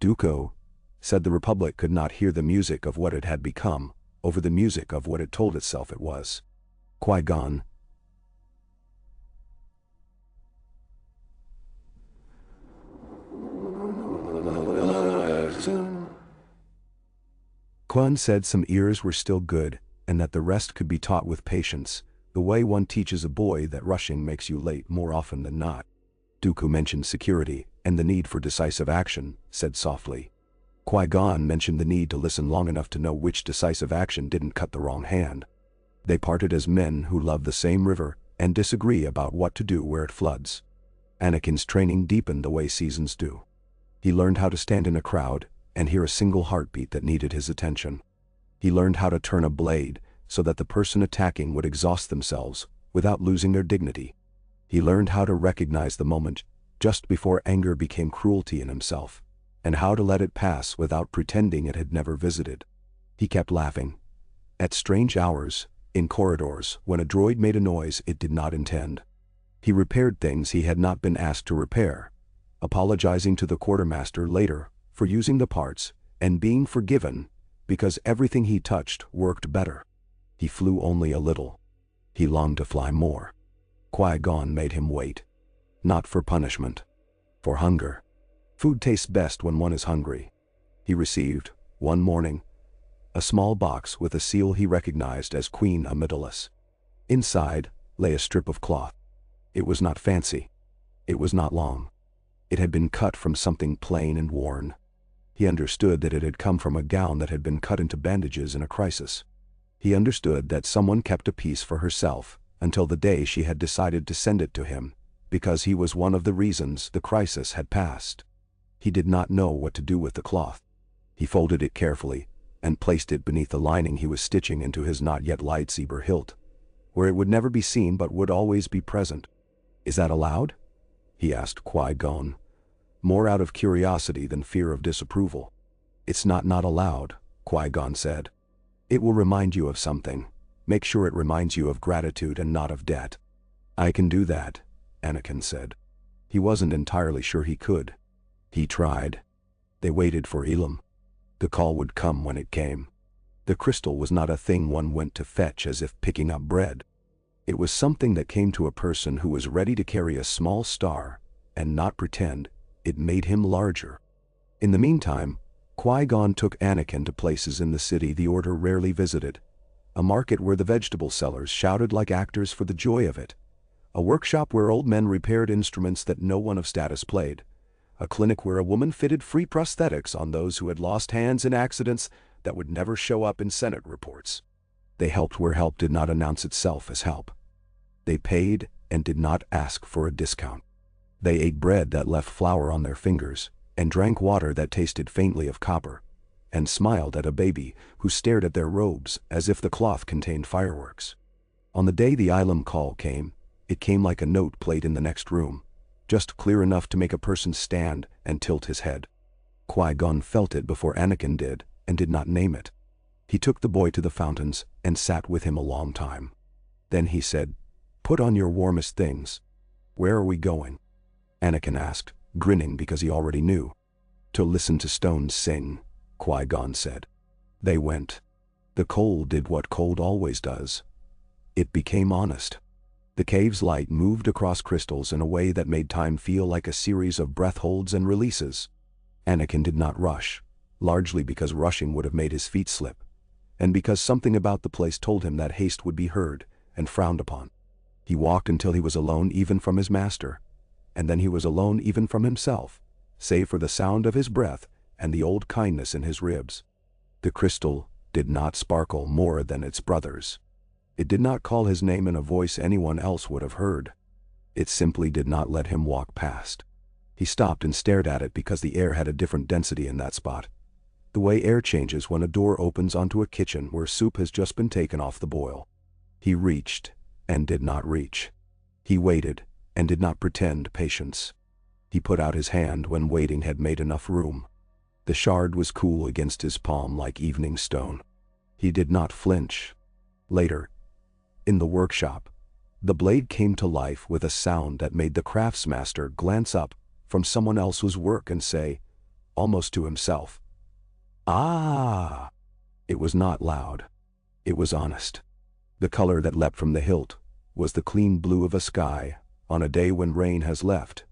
Dooku said the Republic could not hear the music of what it had become over the music of what it told itself it was. Qui-Gon said some ears were still good, and that the rest could be taught with patience, the way one teaches a boy that rushing makes you late more often than not. Dooku mentioned security and the need for decisive action, said softly. Qui-Gon mentioned the need to listen long enough to know which decisive action didn't cut the wrong hand. They parted as men who love the same river and disagree about what to do where it floods. Anakin's training deepened the way seasons do. He learned how to stand in a crowd and hear a single heartbeat that needed his attention. He learned how to turn a blade so that the person attacking would exhaust themselves without losing their dignity. He learned how to recognize the moment just before anger became cruelty in himself, and how to let it pass without pretending it had never visited. He kept laughing. At strange hours, in corridors, when a droid made a noise it did not intend. He repaired things he had not been asked to repair, apologizing to the quartermaster later for using the parts and being forgiven because everything he touched worked better. He flew only a little. He longed to fly more. Qui-Gon made him wait. Not for punishment. For hunger. Food tastes best when one is hungry. He received, one morning, a small box with a seal he recognized as Queen Amidala's. Inside lay a strip of cloth. It was not fancy. It was not long. It had been cut from something plain and worn. He understood that it had come from a gown that had been cut into bandages in a crisis. He understood that someone kept a piece for herself until the day she had decided to send it to him, because he was one of the reasons the crisis had passed. He did not know what to do with the cloth. He folded it carefully and placed it beneath the lining he was stitching into his not-yet lightsaber hilt, where it would never be seen but would always be present. "Is that allowed?" he asked Qui-Gon, more out of curiosity than fear of disapproval. "It's not allowed," Qui-Gon said. "It will remind you of something. Make sure it reminds you of gratitude and not of debt." "I can do that," Anakin said. He wasn't entirely sure he could. He tried. They waited for Elam. The call would come when it came. The crystal was not a thing one went to fetch as if picking up bread. It was something that came to a person who was ready to carry a small star and not pretend it made him larger. In the meantime, Qui-Gon took Anakin to places in the city the Order rarely visited. A market where the vegetable sellers shouted like actors for the joy of it. A workshop where old men repaired instruments that no one of status played. A clinic where a woman fitted free prosthetics on those who had lost hands in accidents that would never show up in Senate reports. They helped where help did not announce itself as help. They paid and did not ask for a discount. They ate bread that left flour on their fingers, and drank water that tasted faintly of copper, and smiled at a baby who stared at their robes as if the cloth contained fireworks. On the day the Ilum call came, it came like a note played in the next room, just clear enough to make a person stand and tilt his head. Qui-Gon felt it before Anakin did, and did not name it. He took the boy to the fountains and sat with him a long time. Then he said, "Put on your warmest things." "Where are we going?" Anakin asked, grinning because he already knew. "To listen to stones sing," Qui-Gon said. They went. The cold did what cold always does. It became honest. The cave's light moved across crystals in a way that made time feel like a series of breath holds and releases. Anakin did not rush, largely because rushing would have made his feet slip, and because something about the place told him that haste would be heard and frowned upon. He walked until he was alone even from his master, and then he was alone even from himself, save for the sound of his breath and the old kindness in his ribs. The crystal did not sparkle more than its brothers. It did not call his name in a voice anyone else would have heard. It simply did not let him walk past. He stopped and stared at it because the air had a different density in that spot. The way air changes when a door opens onto a kitchen where soup has just been taken off the boil. He reached and did not reach. He waited and did not pretend patience. He put out his hand when waiting had made enough room. The shard was cool against his palm like evening stone. He did not flinch. Later, in the workshop, the blade came to life with a sound that made the craftsmaster glance up from someone else's work and say, almost to himself, "Ah!" It was not loud. It was honest. The color that leapt from the hilt was the clean blue of a sky on a day when rain has left,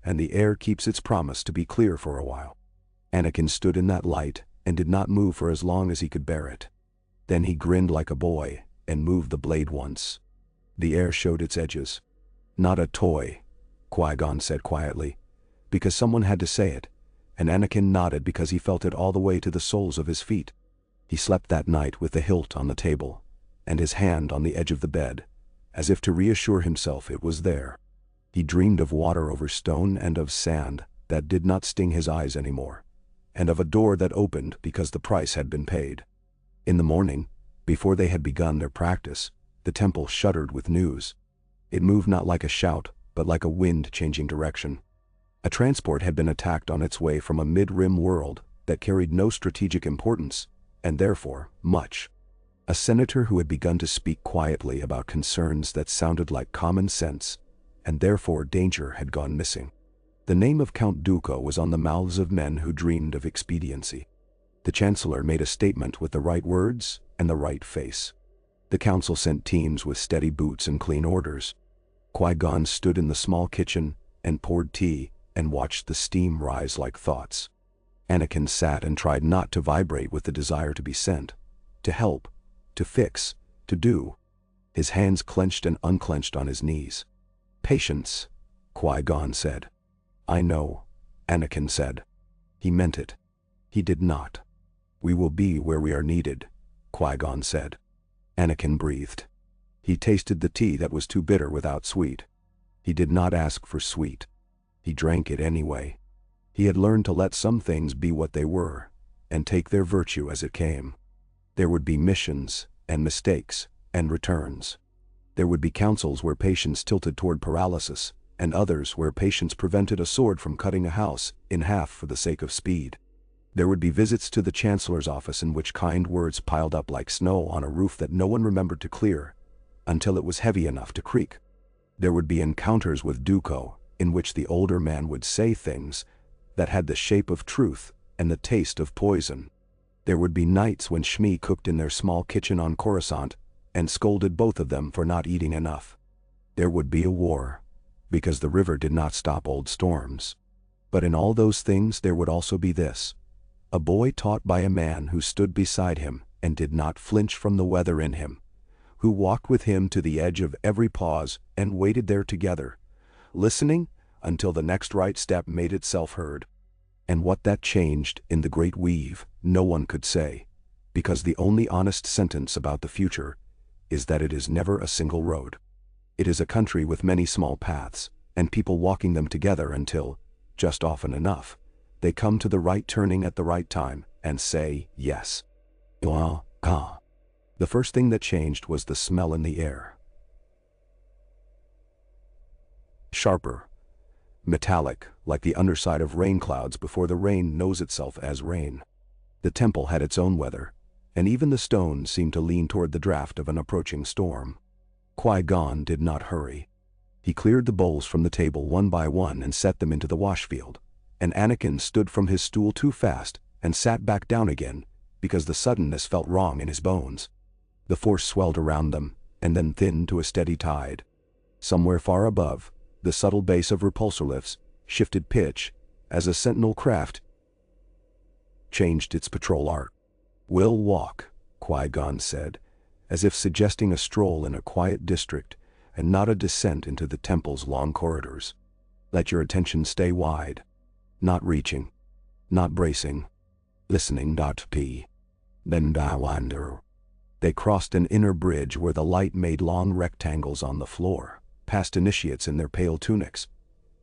and the air keeps its promise to be clear for a while. Anakin stood in that light and did not move for as long as he could bear it. Then he grinned like a boy and moved the blade once. The air showed its edges. "Not a toy," Qui-Gon said quietly, because someone had to say it, and Anakin nodded because he felt it all the way to the soles of his feet. He slept that night with the hilt on the table, and his hand on the edge of the bed, as if to reassure himself it was there. He dreamed of water over stone and of sand that did not sting his eyes anymore, and of a door that opened because the price had been paid. In the morning, before they had begun their practice, the temple shuddered with news. It moved not like a shout, but like a wind changing direction. A transport had been attacked on its way from a mid-rim world that carried no strategic importance, and therefore much. A senator who had begun to speak quietly about concerns that sounded like common sense, and therefore danger had gone missing. The name of Count Dooku was on the mouths of men who dreamed of expediency. The Chancellor made a statement with the right words and the right face. The council sent teams with steady boots and clean orders. Qui-Gon stood in the small kitchen and poured tea and watched the steam rise like thoughts. Anakin sat and tried not to vibrate with the desire to be sent, to help, to fix, to do. His hands clenched and unclenched on his knees. "Patience," Qui-Gon said. "I know," Anakin said. He meant it. He did not. "We will be where we are needed," Qui-Gon said. Anakin breathed. He tasted the tea that was too bitter without sweet. He did not ask for sweet. He drank it anyway. He had learned to let some things be what they were, and take their virtue as it came. There would be missions, and mistakes, and returns. There would be councils where patience tilted toward paralysis, and others where patience prevented a sword from cutting a house in half for the sake of speed. There would be visits to the chancellor's office in which kind words piled up like snow on a roof that no one remembered to clear, until it was heavy enough to creak. There would be encounters with Dooku, in which the older man would say things that had the shape of truth and the taste of poison. There would be nights when Shmi cooked in their small kitchen on Coruscant and scolded both of them for not eating enough. There would be a war, because the river did not stop old storms. But in all those things there would also be this: a boy taught by a man who stood beside him and did not flinch from the weather in him, who walked with him to the edge of every pause and waited there together, listening until the next right step made itself heard. And what that changed in the great weave, no one could say, because the only honest sentence about the future is that it is never a single road. It is a country with many small paths, and people walking them together until, just often enough, they come to the right turning at the right time and say yes. The first thing that changed was the smell in the air. Sharper, metallic, like the underside of rain clouds before the rain knows itself as rain. The temple had its own weather, and even the stones seemed to lean toward the draft of an approaching storm. Qui-Gon did not hurry. He cleared the bowls from the table one by one and set them into the washfield, and Anakin stood from his stool too fast and sat back down again because the suddenness felt wrong in his bones. The force swelled around them, and then thinned to a steady tide. Somewhere far above, the subtle bass of repulsor lifts shifted pitch as a sentinel craft changed its patrol arc. "We'll walk," Qui-Gon said, as if suggesting a stroll in a quiet district and not a descent into the temple's long corridors. "Let your attention stay wide. Not reaching. Not bracing. Listening. Then I wonder." They crossed an inner bridge where the light made long rectangles on the floor, past initiates in their pale tunics,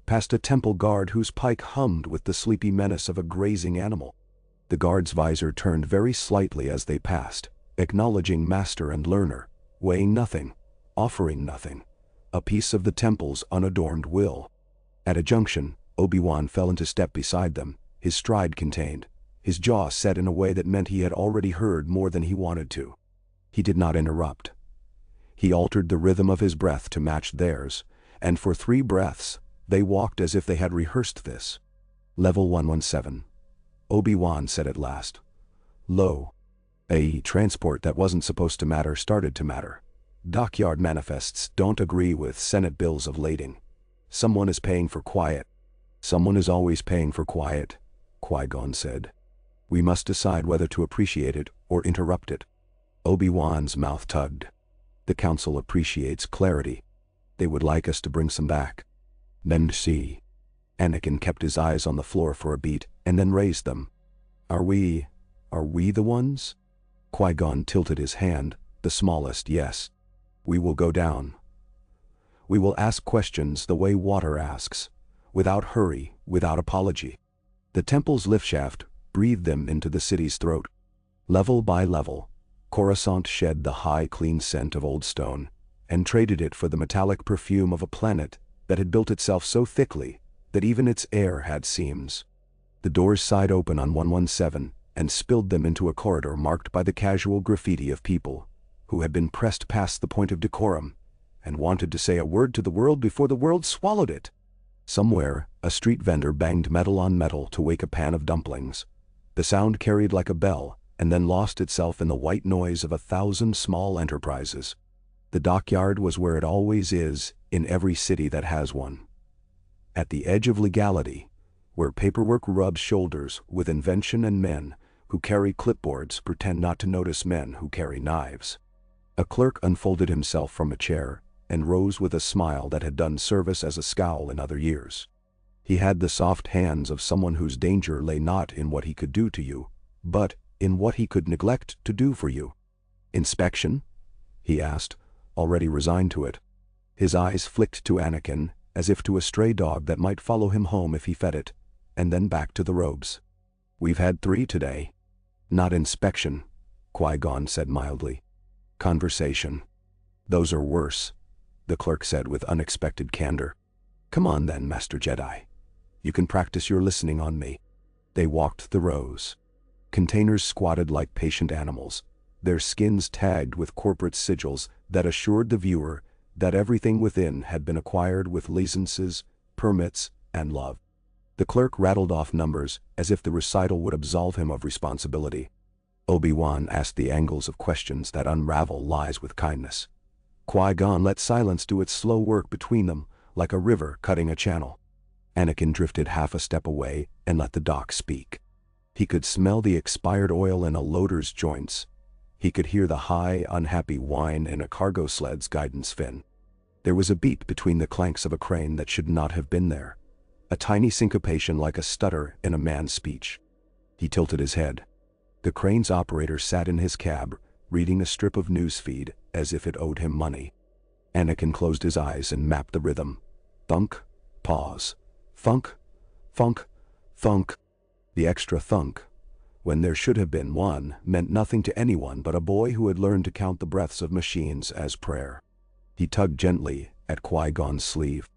past a temple guard whose pike hummed with the sleepy menace of a grazing animal. The guard's visor turned very slightly as they passed, acknowledging master and learner, weighing nothing, offering nothing, a piece of the temple's unadorned will. At a junction, Obi-Wan fell into step beside them, his stride contained, his jaw set in a way that meant he had already heard more than he wanted to. He did not interrupt. He altered the rhythm of his breath to match theirs, and for 3 breaths, they walked as if they had rehearsed this. "Level 117. Obi-Wan said at last. Low. A transport that wasn't supposed to matter started to matter. Dockyard manifests don't agree with Senate bills of lading. Someone is paying for quiet. Someone is always paying for quiet, Qui-Gon said. We must decide whether to appreciate it or interrupt it. Obi-Wan's mouth tugged. The council appreciates clarity. They would like us to bring some back. Then see. Anakin kept his eyes on the floor for a beat and then raised them. Are we the ones? Qui-Gon tilted his hand, the smallest yes. We will go down. We will ask questions the way water asks, without hurry, without apology. The temple's lift shaft breathed them into the city's throat. Level by level, Coruscant shed the high, clean scent of old stone, and traded it for the metallic perfume of a planet that had built itself so thickly that even its air had seams. The doors sighed open on 117 and spilled them into a corridor marked by the casual graffiti of people who had been pressed past the point of decorum and wanted to say a word to the world before the world swallowed it. Somewhere, a street vendor banged metal on metal to wake a pan of dumplings. The sound carried like a bell and then lost itself in the white noise of 1,000 small enterprises. The dockyard was where it always is in every city that has one. At the edge of legality, where paperwork rubs shoulders with invention and men who carry clipboards pretend not to notice men who carry knives. A clerk unfolded himself from a chair and rose with a smile that had done service as a scowl in other years. He had the soft hands of someone whose danger lay not in what he could do to you, but in what he could neglect to do for you. Inspection? He asked, already resigned to it. His eyes flicked to Anakin, as if to a stray dog that might follow him home if he fed it, and then back to the robes. We've had 3 today. Not inspection, Qui-Gon said mildly. Conversation. Those are worse, the clerk said with unexpected candor. Come on then, Master Jedi. You can practice your listening on me. They walked the rows. Containers squatted like patient animals, their skins tagged with corporate sigils that assured the viewer that everything within had been acquired with licenses, permits, and love. The clerk rattled off numbers as if the recital would absolve him of responsibility. Obi-Wan asked the angles of questions that unravel lies with kindness. Qui-Gon let silence do its slow work between them, like a river cutting a channel. Anakin drifted half a step away and let the doc speak. He could smell the expired oil in a loader's joints. He could hear the high, unhappy whine in a cargo sled's guidance fin. There was a beat between the clanks of a crane that should not have been there. A tiny syncopation like a stutter in a man's speech. He tilted his head. The crane's operator sat in his cab, reading a strip of newsfeed as if it owed him money. Anakin closed his eyes and mapped the rhythm. Thunk, pause. Thunk, thunk, thunk. The extra thunk, when there should have been one, meant nothing to anyone but a boy who had learned to count the breaths of machines as prayer. He tugged gently at Qui-Gon's sleeve.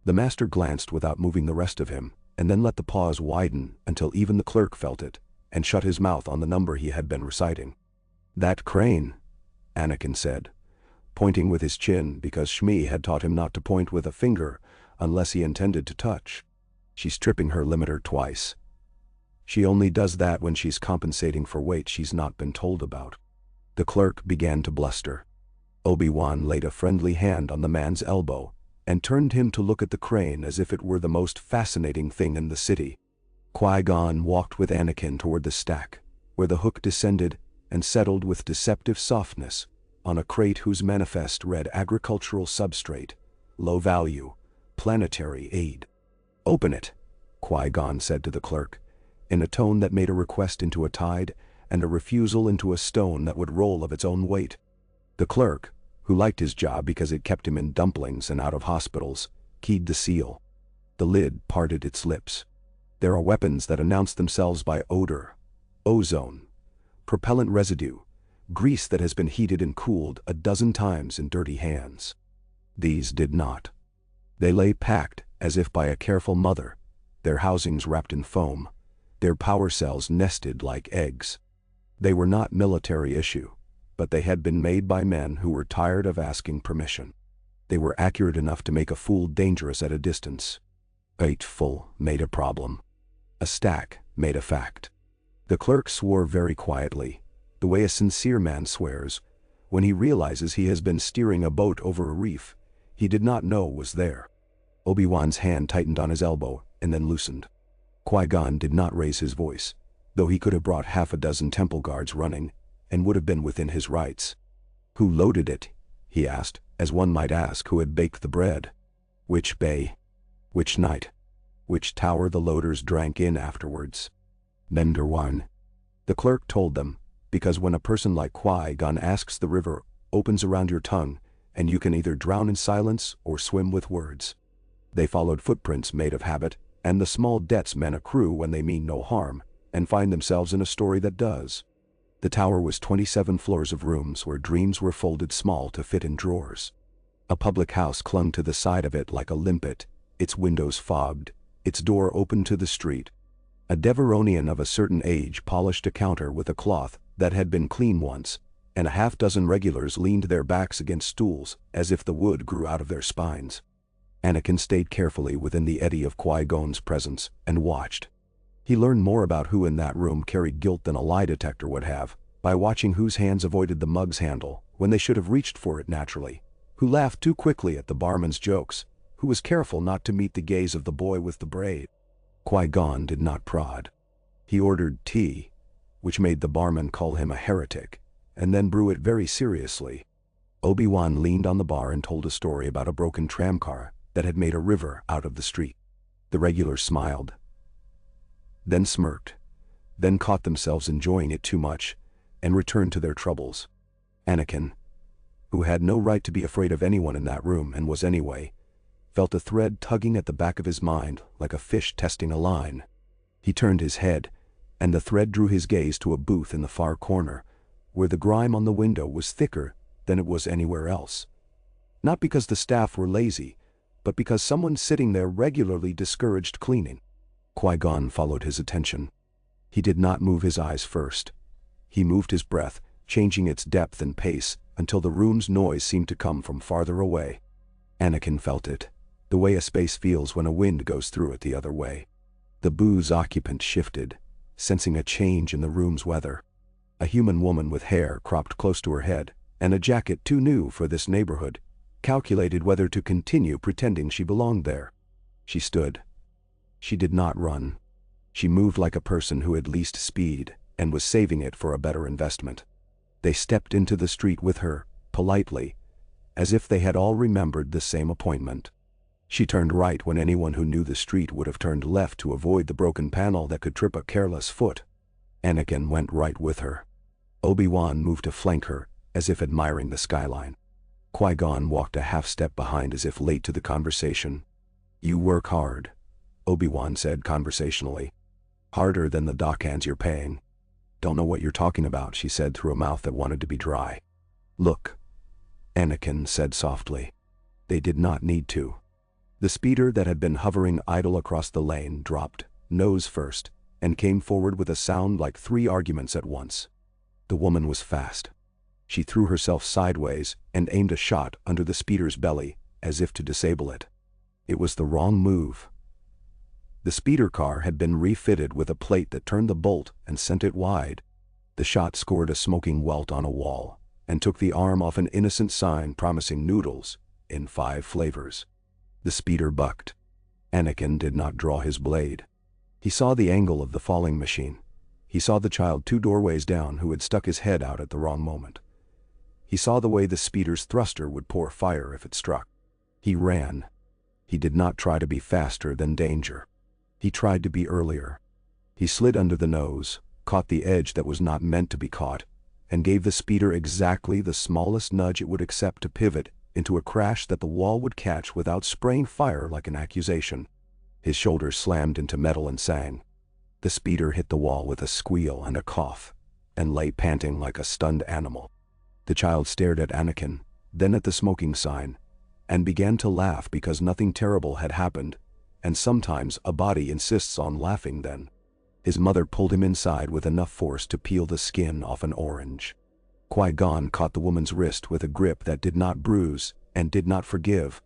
The master glanced without moving the rest of him, and then let the pause widen until even the clerk felt it, and shut his mouth on the number he had been reciting. That crane, Anakin said, pointing with his chin because Shmi had taught him not to point with a finger unless he intended to touch. She's tripping her limiter twice. She only does that when she's compensating for weight she's not been told about. The clerk began to bluster. Obi-Wan laid a friendly hand on the man's elbow and turned him to look at the crane as if it were the most fascinating thing in the city. Qui-Gon walked with Anakin toward the stack, where the hook descended and settled with deceptive softness on a crate whose manifest read agricultural substrate, low value, planetary aid. Open it, Qui-Gon said to the clerk, in a tone that made a request into a tide and a refusal into a stone that would roll of its own weight. The clerk, who liked his job because it kept him in dumplings and out of hospitals, keyed the seal. The lid parted its lips. There are weapons that announce themselves by odor, ozone, propellant residue, grease that has been heated and cooled a dozen times in dirty hands. These did not. They lay packed as if by a careful mother, their housings wrapped in foam, their power cells nested like eggs. They were not military issue, but they had been made by men who were tired of asking permission. They were accurate enough to make a fool dangerous at a distance. Eight full made a problem. A stack made a fact. The clerk swore very quietly, the way a sincere man swears, when he realizes he has been steering a boat over a reef he did not know was there. Obi-Wan's hand tightened on his elbow and then loosened. Qui-Gon did not raise his voice, though he could have brought half a dozen temple guards running, and would have been within his rights. Who loaded it? He asked, as one might ask who had baked the bread. Which bay? Which night? Which tower the loaders drank in afterwards? Menderwan. The clerk told them, because when a person like Qui-Gon asks, the river opens around your tongue, and you can either drown in silence or swim with words. They followed footprints made of habit, and the small debts men accrue when they mean no harm, and find themselves in a story that does. The tower was 27 floors of rooms where dreams were folded small to fit in drawers. A public house clung to the side of it like a limpet, its windows fogged, its door open to the street. A Deveronian of a certain age polished a counter with a cloth that had been clean once, and a half-dozen regulars leaned their backs against stools as if the wood grew out of their spines. Anakin stayed carefully within the eddy of Qui-Gon's presence and watched. He learned more about who in that room carried guilt than a lie detector would have, by watching whose hands avoided the mug's handle when they should have reached for it naturally, who laughed too quickly at the barman's jokes, who was careful not to meet the gaze of the boy with the braid. Qui-Gon did not prod. He ordered tea, which made the barman call him a heretic, and then brew it very seriously. Obi-Wan leaned on the bar and told a story about a broken tramcar that had made a river out of the street. The regulars smiled, then smirked, then caught themselves enjoying it too much, and returned to their troubles. Anakin, who had no right to be afraid of anyone in that room and was anyway, felt a thread tugging at the back of his mind like a fish testing a line. He turned his head, and the thread drew his gaze to a booth in the far corner, where the grime on the window was thicker than it was anywhere else. Not because the staff were lazy, but because someone sitting there regularly discouraged cleaning. Qui-Gon followed his attention. He did not move his eyes first. He moved his breath, changing its depth and pace until the room's noise seemed to come from farther away. Anakin felt it, the way a space feels when a wind goes through it the other way. The booth's occupant shifted, sensing a change in the room's weather. A human woman with hair cropped close to her head, and a jacket too new for this neighborhood, calculated whether to continue pretending she belonged there. She stood. She did not run. She moved like a person who had leased speed and was saving it for a better investment. They stepped into the street with her, politely, as if they had all remembered the same appointment. She turned right when anyone who knew the street would have turned left to avoid the broken panel that could trip a careless foot. Anakin went right with her. Obi-Wan moved to flank her, as if admiring the skyline. Qui-Gon walked a half-step behind as if late to the conversation. "You work hard," Obi-Wan said conversationally. "Harder than the dockhands you're paying." "Don't know what you're talking about," she said through a mouth that wanted to be dry. "Look," Anakin said softly. They did not need to. The speeder that had been hovering idle across the lane dropped, nose first, and came forward with a sound like 3 arguments at once. The woman was fast. She threw herself sideways and aimed a shot under the speeder's belly, as if to disable it. It was the wrong move. The speeder car had been refitted with a plate that turned the bolt and sent it wide. The shot scored a smoking welt on a wall, and took the arm off an innocent sign promising noodles, in 5 flavors. The speeder bucked. Anakin did not draw his blade. He saw the angle of the falling machine. He saw the child 2 doorways down who had stuck his head out at the wrong moment. He saw the way the speeder's thruster would pour fire if it struck. He ran. He did not try to be faster than danger. He tried to be earlier. He slid under the nose, caught the edge that was not meant to be caught, and gave the speeder exactly the smallest nudge it would accept to pivot into a crash that the wall would catch without spraying fire like an accusation. His shoulders slammed into metal and sang. The speeder hit the wall with a squeal and a cough, and lay panting like a stunned animal. The child stared at Anakin, then at the smoking sign, and began to laugh because nothing terrible had happened, and sometimes a body insists on laughing then. His mother pulled him inside with enough force to peel the skin off an orange. Qui-Gon caught the woman's wrist with a grip that did not bruise and did not forgive.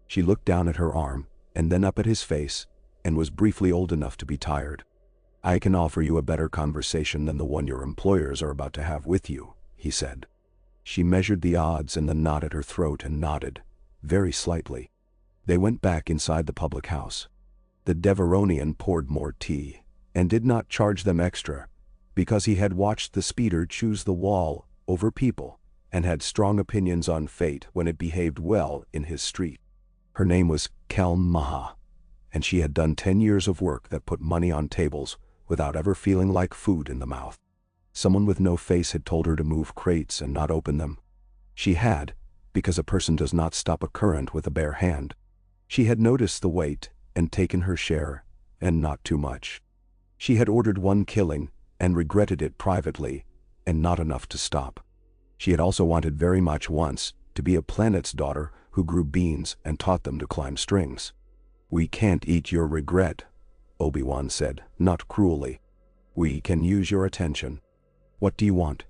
She looked down at her arm, and then up at his face, and was briefly old enough to be tired. "I can offer you a better conversation than the one your employers are about to have with you," he said. She measured the odds in the knot at her throat and nodded, very slightly. They went back inside the public house. The Deveronian poured more tea, and did not charge them extra, because he had watched the speeder choose the wall over people, and had strong opinions on fate when it behaved well in his street. Her name was Kelm Maha, and she had done 10 years of work that put money on tables without ever feeling like food in the mouth. Someone with no face had told her to move crates and not open them. She had, because a person does not stop a current with a bare hand. She had noticed the weight and taken her share, and not too much. She had ordered 1 killing and regretted it privately, and not enough to stop. She had also wanted very much once to be a planet's daughter who grew beans and taught them to climb strings. "We can't eat your regret," Obi-Wan said, not cruelly. "We can use your attention." "What do you want?"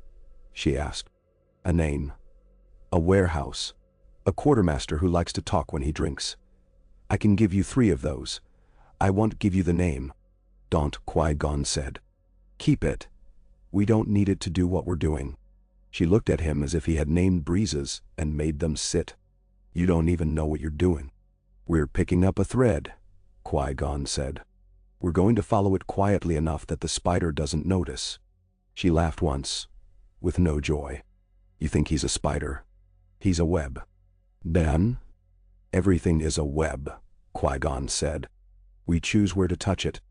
she asked. "A name. A warehouse. A quartermaster who likes to talk when he drinks. I can give you 3 of those. I won't give you the name." "Don't," Qui-Gon said. "Keep it. We don't need it to do what we're doing." She looked at him as if he had named breezes and made them sit. "You don't even know what you're doing." "We're picking up a thread," Qui-Gon said. "We're going to follow it quietly enough that the spider doesn't notice." She laughed once, with no joy. "You think he's a spider? He's a web." "Then?" "Everything is a web," Qui-Gon said. "We choose where to touch it."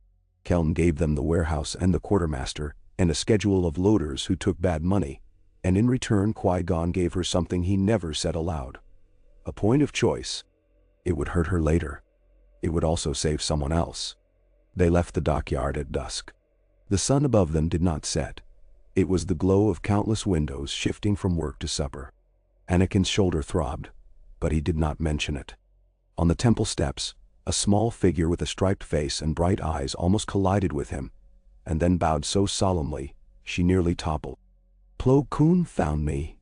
Kelm gave them the warehouse and the quartermaster, and a schedule of loaders who took bad money, and in return Qui-Gon gave her something he never said aloud. A point of choice. It would hurt her later. It would also save someone else. They left the dockyard at dusk. The sun above them did not set. It was the glow of countless windows shifting from work to supper. Anakin's shoulder throbbed, but he did not mention it. On the temple steps, a small figure with a striped face and bright eyes almost collided with him, and then bowed so solemnly, she nearly toppled. "Plo Koon found me,"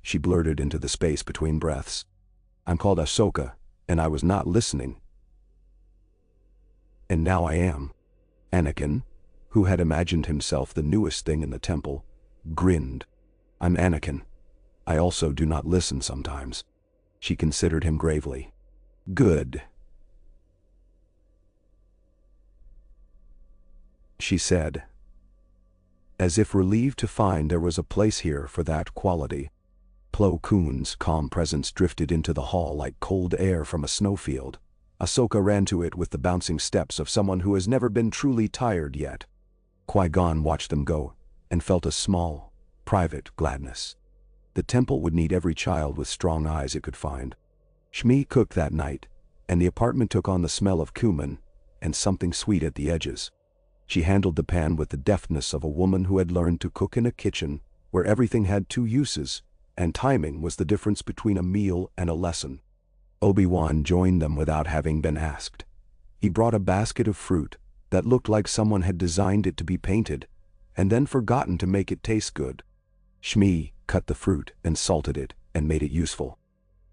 she blurted into the space between breaths. "I'm called Ahsoka, and I was not listening. And now I am." Anakin, who had imagined himself the newest thing in the temple, grinned. "I'm Anakin. I also do not listen sometimes." She considered him gravely. "Good," she said, as if relieved to find there was a place here for that quality. Plo Koon's calm presence drifted into the hall like cold air from a snowfield. Ahsoka ran to it with the bouncing steps of someone who has never been truly tired yet. Qui-Gon watched them go, and felt a small, private gladness. The temple would need every child with strong eyes it could find. Shmi cooked that night, and the apartment took on the smell of cumin, and something sweet at the edges. She handled the pan with the deftness of a woman who had learned to cook in a kitchen where everything had two uses, and timing was the difference between a meal and a lesson. Obi-Wan joined them without having been asked. He brought a basket of fruit that looked like someone had designed it to be painted, and then forgotten to make it taste good. Shmi cut the fruit and salted it and made it useful.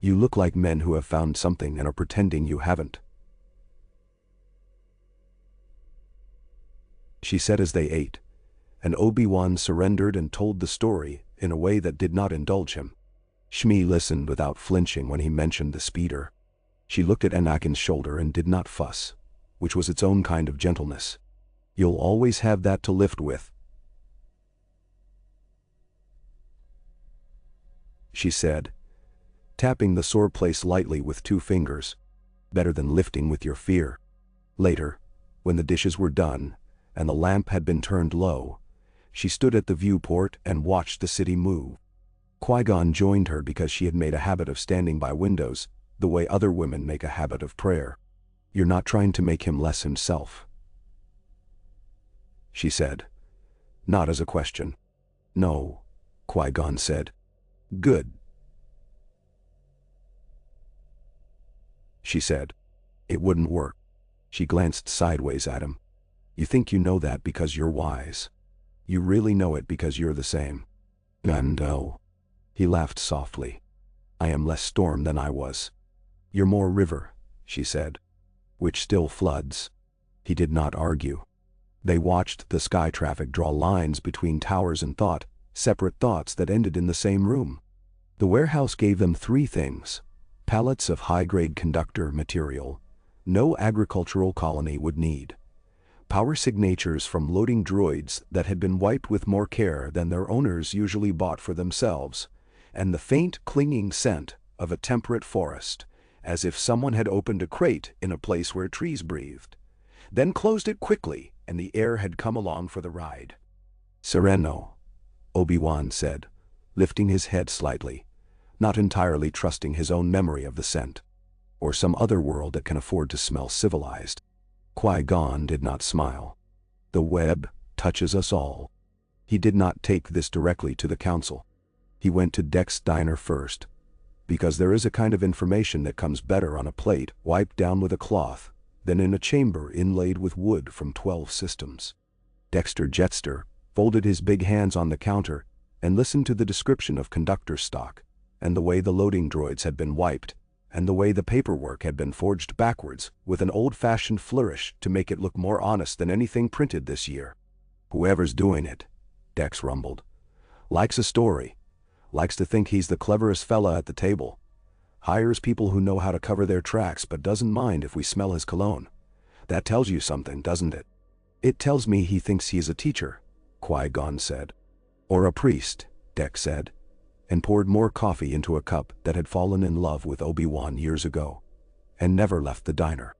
"You look like men who have found something and are pretending you haven't," she said as they ate, and Obi-Wan surrendered and told the story in a way that did not indulge him. Shmi listened without flinching when he mentioned the speeder. She looked at Anakin's shoulder and did not fuss, which was its own kind of gentleness. "You'll always have that to lift with," she said, tapping the sore place lightly with 2 fingers. "Better than lifting with your fear." Later, when the dishes were done, and the lamp had been turned low, she stood at the viewport and watched the city move. Qui-Gon joined her because she had made a habit of standing by windows, the way other women make a habit of prayer. "You're not trying to make him less himself," she said, not as a question. "No," Qui-Gon said. "Good," she said. "It wouldn't work." She glanced sideways at him. "You think you know that because you're wise. You really know it because you're the same." "And oh," he laughed softly. "I am less storm than I was." "You're more river," she said. "Which still floods." He did not argue. They watched the sky traffic draw lines between towers and thought, separate thoughts that ended in the same room. The warehouse gave them 3 things: pallets of high-grade conductor material no agricultural colony would need, power signatures from loading droids that had been wiped with more care than their owners usually bought for themselves, and the faint clinging scent of a temperate forest, as if someone had opened a crate in a place where trees breathed, then closed it quickly and the air had come along for the ride. "Sereno," Obi-Wan said, lifting his head slightly, not entirely trusting his own memory of the scent, or some other world that can afford to smell civilized. Qui-Gon did not smile. "The web touches us all." He did not take this directly to the council. He went to Dex Diner first, because there is a kind of information that comes better on a plate wiped down with a cloth than in a chamber inlaid with wood from 12 systems. Dexter Jetster folded his big hands on the counter and listened to the description of conductor stock, and the way the loading droids had been wiped, and the way the paperwork had been forged backwards with an old-fashioned flourish to make it look more honest than anything printed this year. "Whoever's doing it," Dex rumbled, "likes a story, likes to think he's the cleverest fella at the table, hires people who know how to cover their tracks but doesn't mind if we smell his cologne. That tells you something, doesn't it?" "It tells me he thinks he's a teacher," Qui-Gon said. "Or a priest," Dex said, and poured more coffee into a cup that had fallen in love with Obi-Wan years ago, and never left the diner.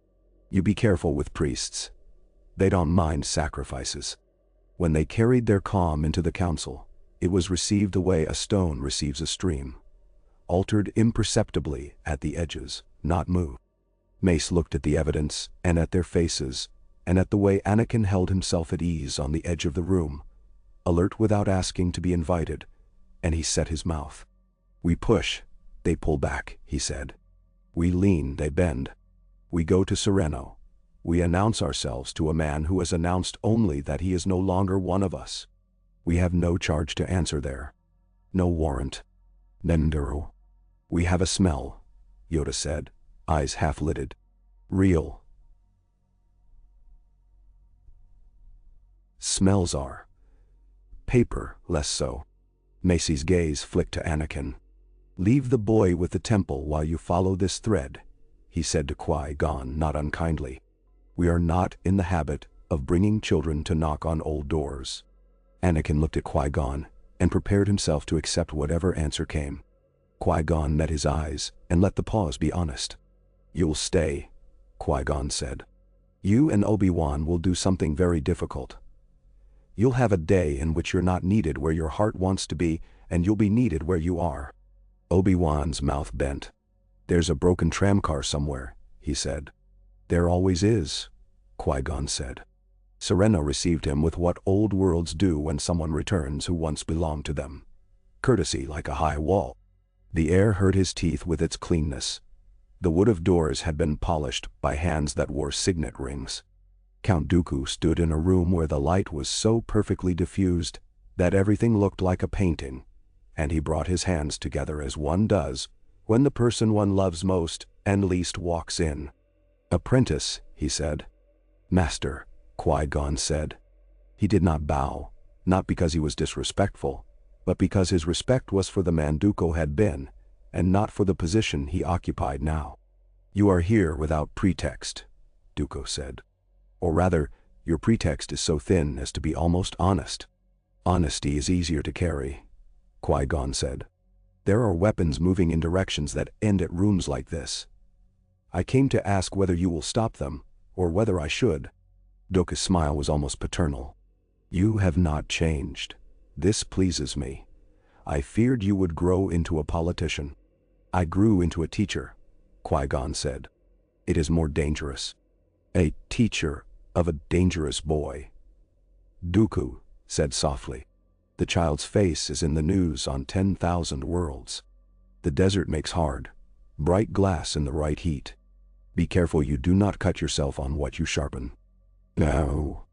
"You be careful with priests. They don't mind sacrifices." When they carried their calm into the council, it was received the way a stone receives a stream, altered imperceptibly at the edges, not moved. Mace looked at the evidence and at their faces, and at the way Anakin held himself at ease on the edge of the room, alert without asking to be invited, and he set his mouth. "We push, they pull back," he said. "We lean, they bend. We go to Sereno. We announce ourselves to a man who has announced only that he is no longer one of us. We have no charge to answer there. No warrant. Nendero. We have a smell," Yoda said, eyes half-lidded. "Real. Smells are. Paper, less so." Macy's gaze flicked to Anakin. "Leave the boy with the temple while you follow this thread," he said to Qui-Gon, not unkindly. "We are not in the habit of bringing children to knock on old doors." Anakin looked at Qui-Gon and prepared himself to accept whatever answer came. Qui-Gon met his eyes and let the pause be honest. "You'll stay," Qui-Gon said. "You and Obi-Wan will do something very difficult. You'll have a day in which you're not needed where your heart wants to be, and you'll be needed where you are." Obi-Wan's mouth bent. "There's a broken tramcar somewhere," he said. "There always is," Qui-Gon said. Sereno received him with what old worlds do when someone returns who once belonged to them. Courtesy like a high wall. The air hurt his teeth with its cleanness. The wood of doors had been polished by hands that wore signet rings. Count Dooku stood in a room where the light was so perfectly diffused that everything looked like a painting, and he brought his hands together as one does when the person one loves most and least walks in. "Apprentice," he said. "Master," Qui-Gon said. He did not bow, not because he was disrespectful, but because his respect was for the man Dooku had been, and not for the position he occupied now. "You are here without pretext," Dooku said. "Or rather, your pretext is so thin as to be almost honest." "Honesty is easier to carry," Qui-Gon said. "There are weapons moving in directions that end at rooms like this. I came to ask whether you will stop them, or whether I should." Dooku's smile was almost paternal. "You have not changed. This pleases me. I feared you would grow into a politician." "I grew into a teacher," Qui-Gon said. "It is more dangerous." "A teacher of a dangerous boy," Dooku said softly. "The child's face is in the news on 10,000 worlds. The desert makes hard, bright glass in the right heat. Be careful you do not cut yourself on what you sharpen." "No."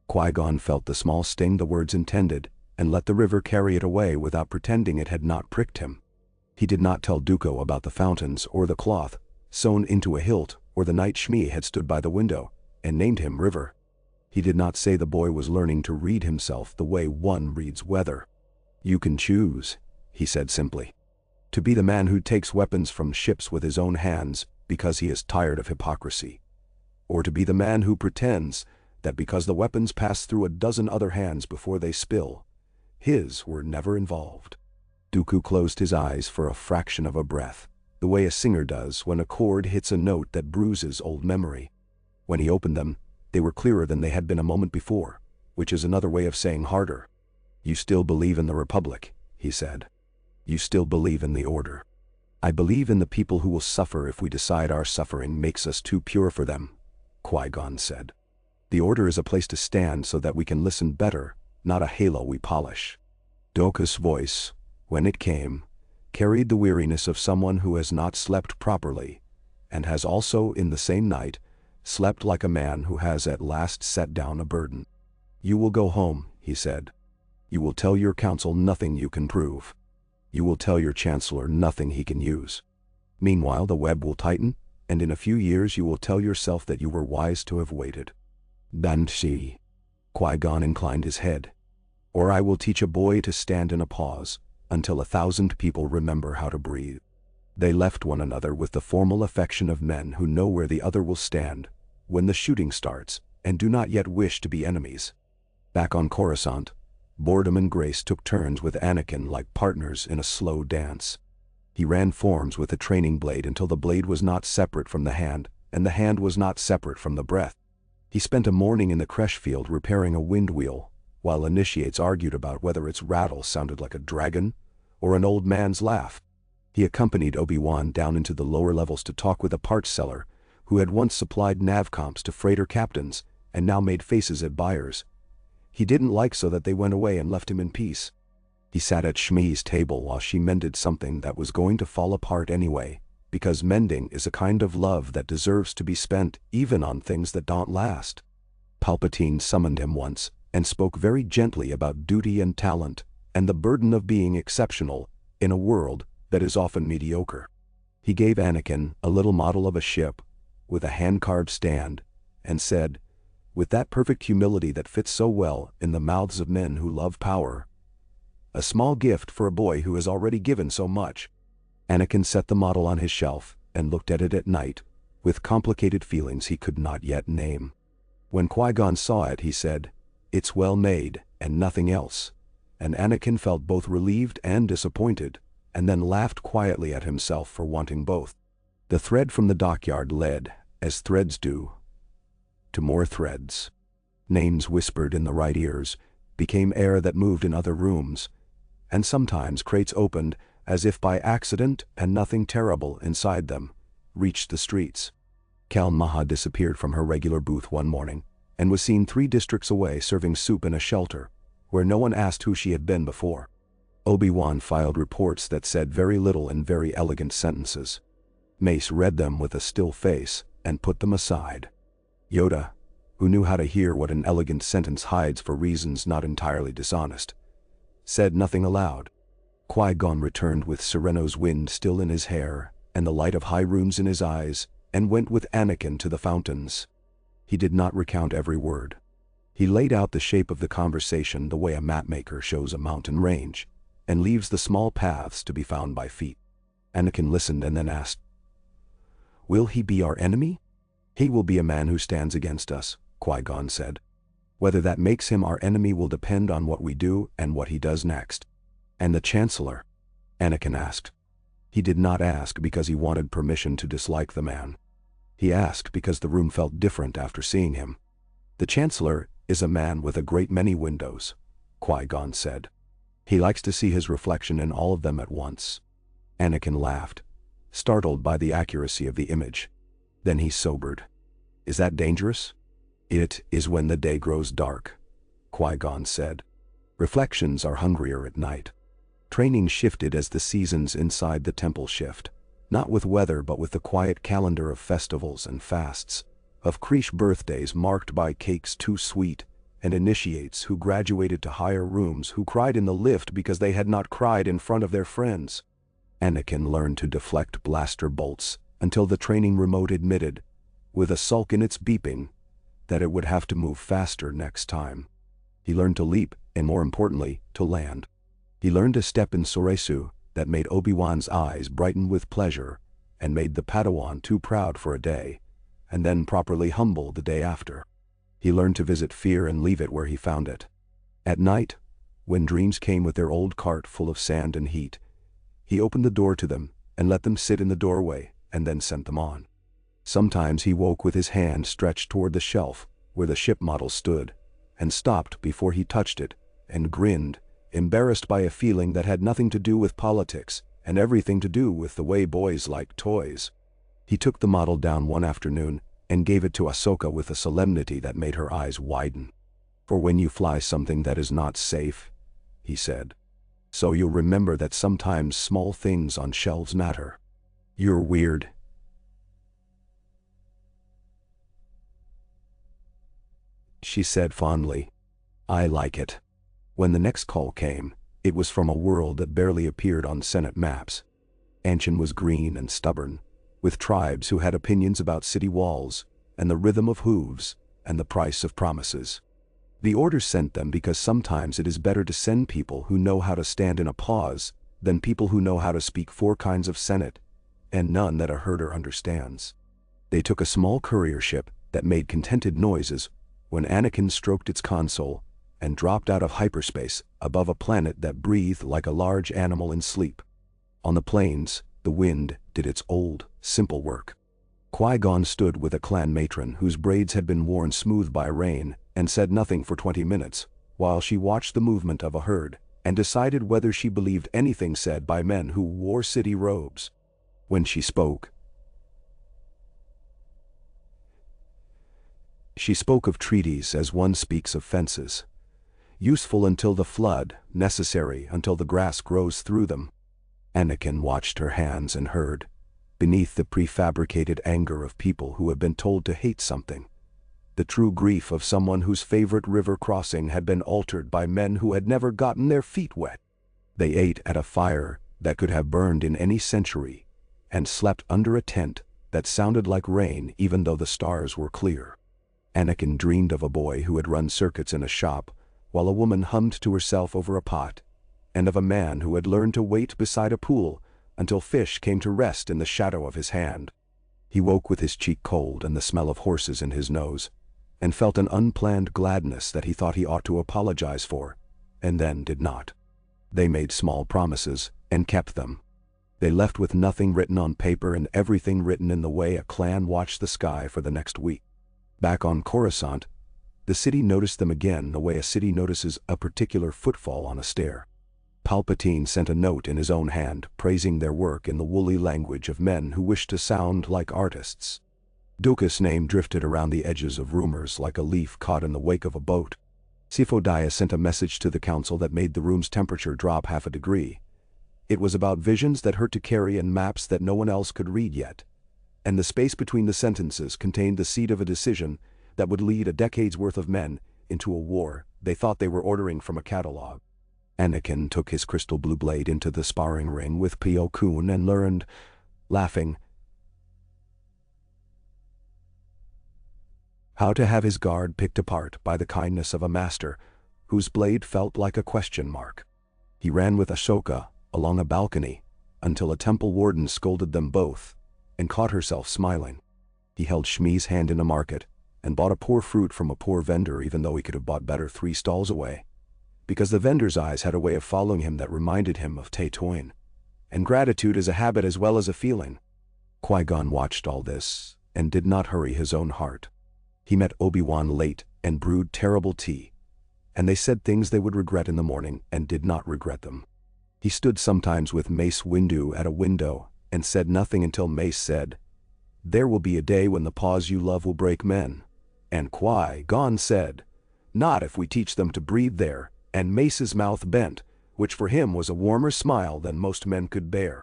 Qui-Gon felt the small sting the words intended and let the river carry it away without pretending it had not pricked him. He did not tell Dooku about the fountains or the cloth sewn into a hilt or the night Shmi had stood by the window and named him River. He did not say the boy was learning to read himself the way one reads weather. "You can choose," he said simply. "To be the man who takes weapons from ships with his own hands because he is tired of hypocrisy. Or to be the man who pretends that because the weapons pass through a dozen other hands before they spill, his were never involved." Dooku closed his eyes for a fraction of a breath, the way a singer does when a chord hits a note that bruises old memory. When he opened them, they were clearer than they had been a moment before, which is another way of saying harder. "You still believe in the Republic," he said. "You still believe in the Order." "I believe in the people who will suffer if we decide our suffering makes us too pure for them," Qui-Gon said. "The Order is a place to stand so that we can listen better, not a halo we polish." Dooku's voice, when it came, carried the weariness of someone who has not slept properly, and has also, in the same night, slept like a man who has at last set down a burden. "You will go home," he said. "You will tell your council nothing you can prove. You will tell your chancellor nothing he can use. Meanwhile the web will tighten, and in a few years you will tell yourself that you were wise to have waited." "Danshi." Qui-Gon inclined his head. "Or I will teach a boy to stand in a pause, until 1,000 people remember how to breathe." They left one another with the formal affection of men who know where the other will stand when the shooting starts and do not yet wish to be enemies. Back on Coruscant, Boredom and Grace took turns with Anakin like partners in a slow dance. He ran forms with the training blade until the blade was not separate from the hand and the hand was not separate from the breath. He spent a morning in the Kresh field repairing a wind wheel, while initiates argued about whether its rattle sounded like a dragon or an old man's laugh. He accompanied Obi-Wan down into the lower levels to talk with a parts seller who had once supplied navcomps to freighter captains and now made faces at buyers. He didn't like so that they went away and left him in peace. He sat at Shmi's table while she mended something that was going to fall apart anyway, because mending is a kind of love that deserves to be spent even on things that don't last. Palpatine summoned him once and spoke very gently about duty and talent and the burden of being exceptional in a world that is often mediocre. He gave Anakin a little model of a ship with a hand-carved stand and said, with that perfect humility that fits so well in the mouths of men who love power, "A small gift for a boy who has already given so much." Anakin set the model on his shelf and looked at it at night, with complicated feelings he could not yet name. When Qui-Gon saw it, he said, "It's well made, and nothing else." And Anakin felt both relieved and disappointed, and then laughed quietly at himself for wanting both. The thread from the dockyard led, as threads do, to more threads. Names whispered in the right ears became air that moved in other rooms, and sometimes crates opened as if by accident and nothing terrible inside them reached the streets. Cal Maha disappeared from her regular booth one morning and was seen 3 districts away serving soup in a shelter where no one asked who she had been before. Obi-Wan filed reports that said very little in very elegant sentences. Mace read them with a still face and put them aside. Yoda, who knew how to hear what an elegant sentence hides for reasons not entirely dishonest, said nothing aloud. Qui-Gon returned with Sereno's wind still in his hair and the light of high runes in his eyes, and went with Anakin to the fountains. He did not recount every word. He laid out the shape of the conversation the way a mapmaker shows a mountain range, and leaves the small paths to be found by feet. Anakin listened and then asked, "Will he be our enemy?" "He will be a man who stands against us," Qui-Gon said. "Whether that makes him our enemy will depend on what we do and what he does next." "And the Chancellor?" Anakin asked. He did not ask because he wanted permission to dislike the man. He asked because the room felt different after seeing him. "The Chancellor is a man with a great many windows," Qui-Gon said. "He likes to see his reflection in all of them at once." Anakin laughed, startled by the accuracy of the image. Then he sobered. "Is that dangerous?" "It is when the day grows dark," Qui-Gon said. "Reflections are hungrier at night." Training shifted as the seasons inside the temple shift, not with weather but with the quiet calendar of festivals and fasts, of Krish birthdays marked by cakes too sweet, and initiates who graduated to higher rooms who cried in the lift because they had not cried in front of their friends. Anakin learned to deflect blaster bolts until the training remote admitted, with a sulk in its beeping, that it would have to move faster next time. He learned to leap, and more importantly, to land. He learned a step in Soresu that made Obi-Wan's eyes brighten with pleasure, and made the Padawan too proud for a day, and then properly humble the day after. He learned to visit fear and leave it where he found it. At night, when dreams came with their old cart full of sand and heat, he opened the door to them and let them sit in the doorway and then sent them on. Sometimes he woke with his hand stretched toward the shelf where the ship model stood, and stopped before he touched it, and grinned, embarrassed by a feeling that had nothing to do with politics and everything to do with the way boys like toys. He took the model down one afternoon and gave it to Ahsoka with a solemnity that made her eyes widen. "For when you fly something that is not safe," he said, "so you'll remember that sometimes small things on shelves matter. You're weird," she said fondly. "I like it." When the next call came, it was from a world that barely appeared on Senate maps. Anshan was green and stubborn, with tribes who had opinions about city walls, and the rhythm of hooves, and the price of promises. The Order sent them because sometimes it is better to send people who know how to stand in applause than people who know how to speak 4 kinds of Senate, and none that a herder understands. They took a small courier ship that made contented noises when Anakin stroked its console and dropped out of hyperspace above a planet that breathed like a large animal in sleep. On the plains, the wind did its old, simple work. Qui-Gon stood with a clan matron whose braids had been worn smooth by rain and said nothing for 20 minutes, while she watched the movement of a herd and decided whether she believed anything said by men who wore city robes. When she spoke, She spoke of treaties as one speaks of fences. Useful until the flood, necessary until the grass grows through them. Anakin watched her hands and heard, beneath the prefabricated anger of people who have been told to hate something, the true grief of someone whose favorite river crossing had been altered by men who had never gotten their feet wet. They ate at a fire that could have burned in any century, and slept under a tent that sounded like rain even though the stars were clear. Anakin dreamed of a boy who had run circuits in a shop, while a woman hummed to herself over a pot, and of a man who had learned to wait beside a pool until fish came to rest in the shadow of his hand. He woke with his cheek cold and the smell of horses in his nose, and felt an unplanned gladness that he thought he ought to apologize for, and then did not. They made small promises, and kept them. They left with nothing written on paper and everything written in the way a clan watched the sky for the next week. Back on Coruscant, the city noticed them again the way a city notices a particular footfall on a stair. Palpatine sent a note in his own hand, praising their work in the woolly language of men who wished to sound like artists. Dooku's name drifted around the edges of rumors like a leaf caught in the wake of a boat. Sifo-Dyas sent a message to the council that made the room's temperature drop 0.5 degree. It was about visions that hurt to carry and maps that no one else could read yet. And the space between the sentences contained the seed of a decision that would lead a decade's worth of men into a war they thought they were ordering from a catalog. Anakin took his crystal blue blade into the sparring ring with Plo Koon and learned, laughing, how to have his guard picked apart by the kindness of a master whose blade felt like a question mark. He ran with Ahsoka along a balcony until a temple warden scolded them both and caught herself smiling. He held Shmi's hand in a market and bought a poor fruit from a poor vendor even though he could have bought better 3 stalls away, because the vendor's eyes had a way of following him that reminded him of Tatooine. And gratitude is a habit as well as a feeling. Qui-Gon watched all this and did not hurry his own heart. He met Obi-Wan late and brewed terrible tea, and they said things they would regret in the morning and did not regret them. He stood sometimes with Mace Windu at a window and said nothing until Mace said, "There will be a day when the pause you love will break men." And Qui-Gon said, "Not if we teach them to breathe there," and Mace's mouth bent, which for him was a warmer smile than most men could bear.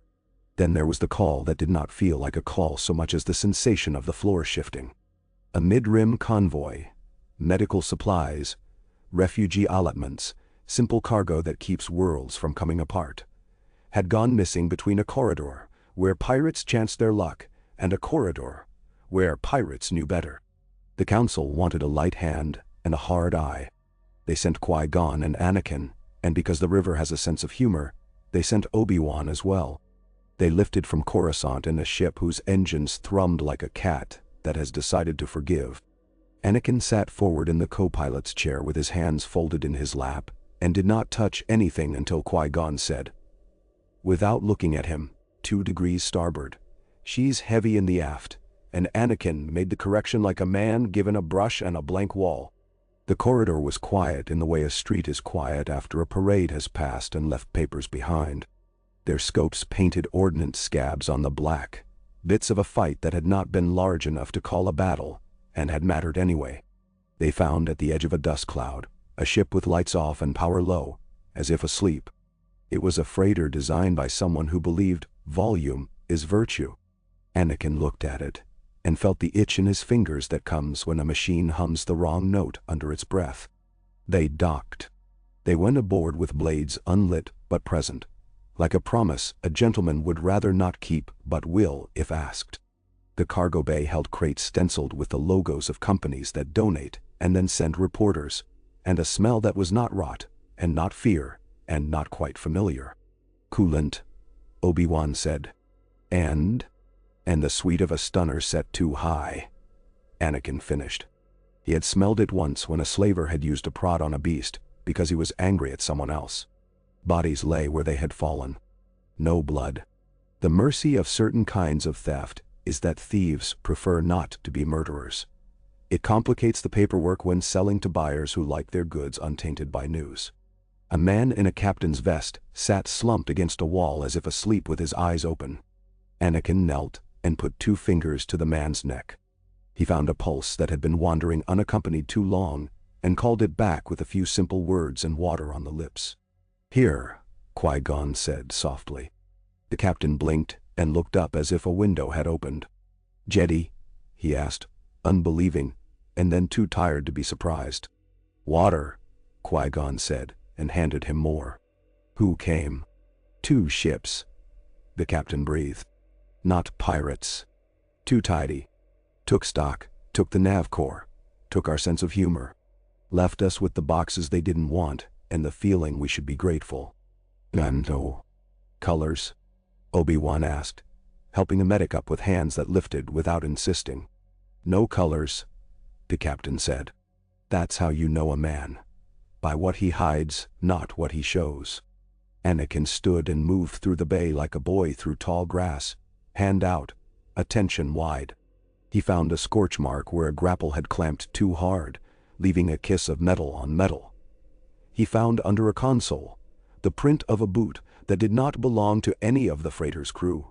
Then there was the call that did not feel like a call so much as the sensation of the floor shifting. A mid-rim convoy, medical supplies, refugee allotments, simple cargo that keeps worlds from coming apart, had gone missing between a corridor where pirates chanced their luck and a corridor where pirates knew better. The council wanted a light hand and a hard eye. They sent Qui-Gon and Anakin, and because the river has a sense of humor, they sent Obi-Wan as well. They lifted from Coruscant in a ship whose engines thrummed like a cat that has decided to forgive. Anakin sat forward in the co-pilot's chair with his hands folded in his lap and did not touch anything until Qui-Gon said, without looking at him, 2 degrees starboard. She's heavy in the aft, and Anakin made the correction like a man given a brush and a blank wall. The corridor was quiet in the way a street is quiet after a parade has passed and left papers behind. Their scopes painted ordnance scabs on the black, bits of a fight that had not been large enough to call a battle, and had mattered anyway. They found at the edge of a dust cloud, a ship with lights off and power low, as if asleep. It was a freighter designed by someone who believed volume is virtue. Anakin looked at it, and felt the itch in his fingers that comes when a machine hums the wrong note under its breath. They docked. They went aboard with blades unlit but present, like a promise a gentleman would rather not keep but will if asked. The cargo bay held crates stenciled with the logos of companies that donate and then send reporters, and a smell that was not rot, and not fear, and not quite familiar. "Coolant," Obi-Wan said. And the sweet of a stunner set too high," Anakin finished. He had smelled it once when a slaver had used a prod on a beast because he was angry at someone else. Bodies lay where they had fallen. No blood. The mercy of certain kinds of theft is that thieves prefer not to be murderers. It complicates the paperwork when selling to buyers who like their goods untainted by news. A man in a captain's vest sat slumped against a wall as if asleep with his eyes open. Anakin knelt and put 2 fingers to the man's neck. He found a pulse that had been wandering unaccompanied too long, and called it back with a few simple words and water on the lips. "Here," Qui-Gon said softly. The captain blinked and looked up as if a window had opened. "Jedi?" he asked, unbelieving, and then too tired to be surprised. "Water," Qui-Gon said, and handed him more. "Who came?" "2 ships," the captain breathed. "Not pirates. Too tidy. Took stock, took the nav core, took our sense of humor. Left us with the boxes they didn't want, and the feeling we should be grateful." "No colors?" Obi-Wan asked, helping a medic up with hands that lifted without insisting. "No colors," the captain said. "That's how you know a man. By what he hides, not what he shows." Anakin stood and moved through the bay like a boy through tall grass, hand out, attention wide. He found a scorch mark where a grapple had clamped too hard, leaving a kiss of metal on metal. He found under a console the print of a boot that did not belong to any of the freighter's crew.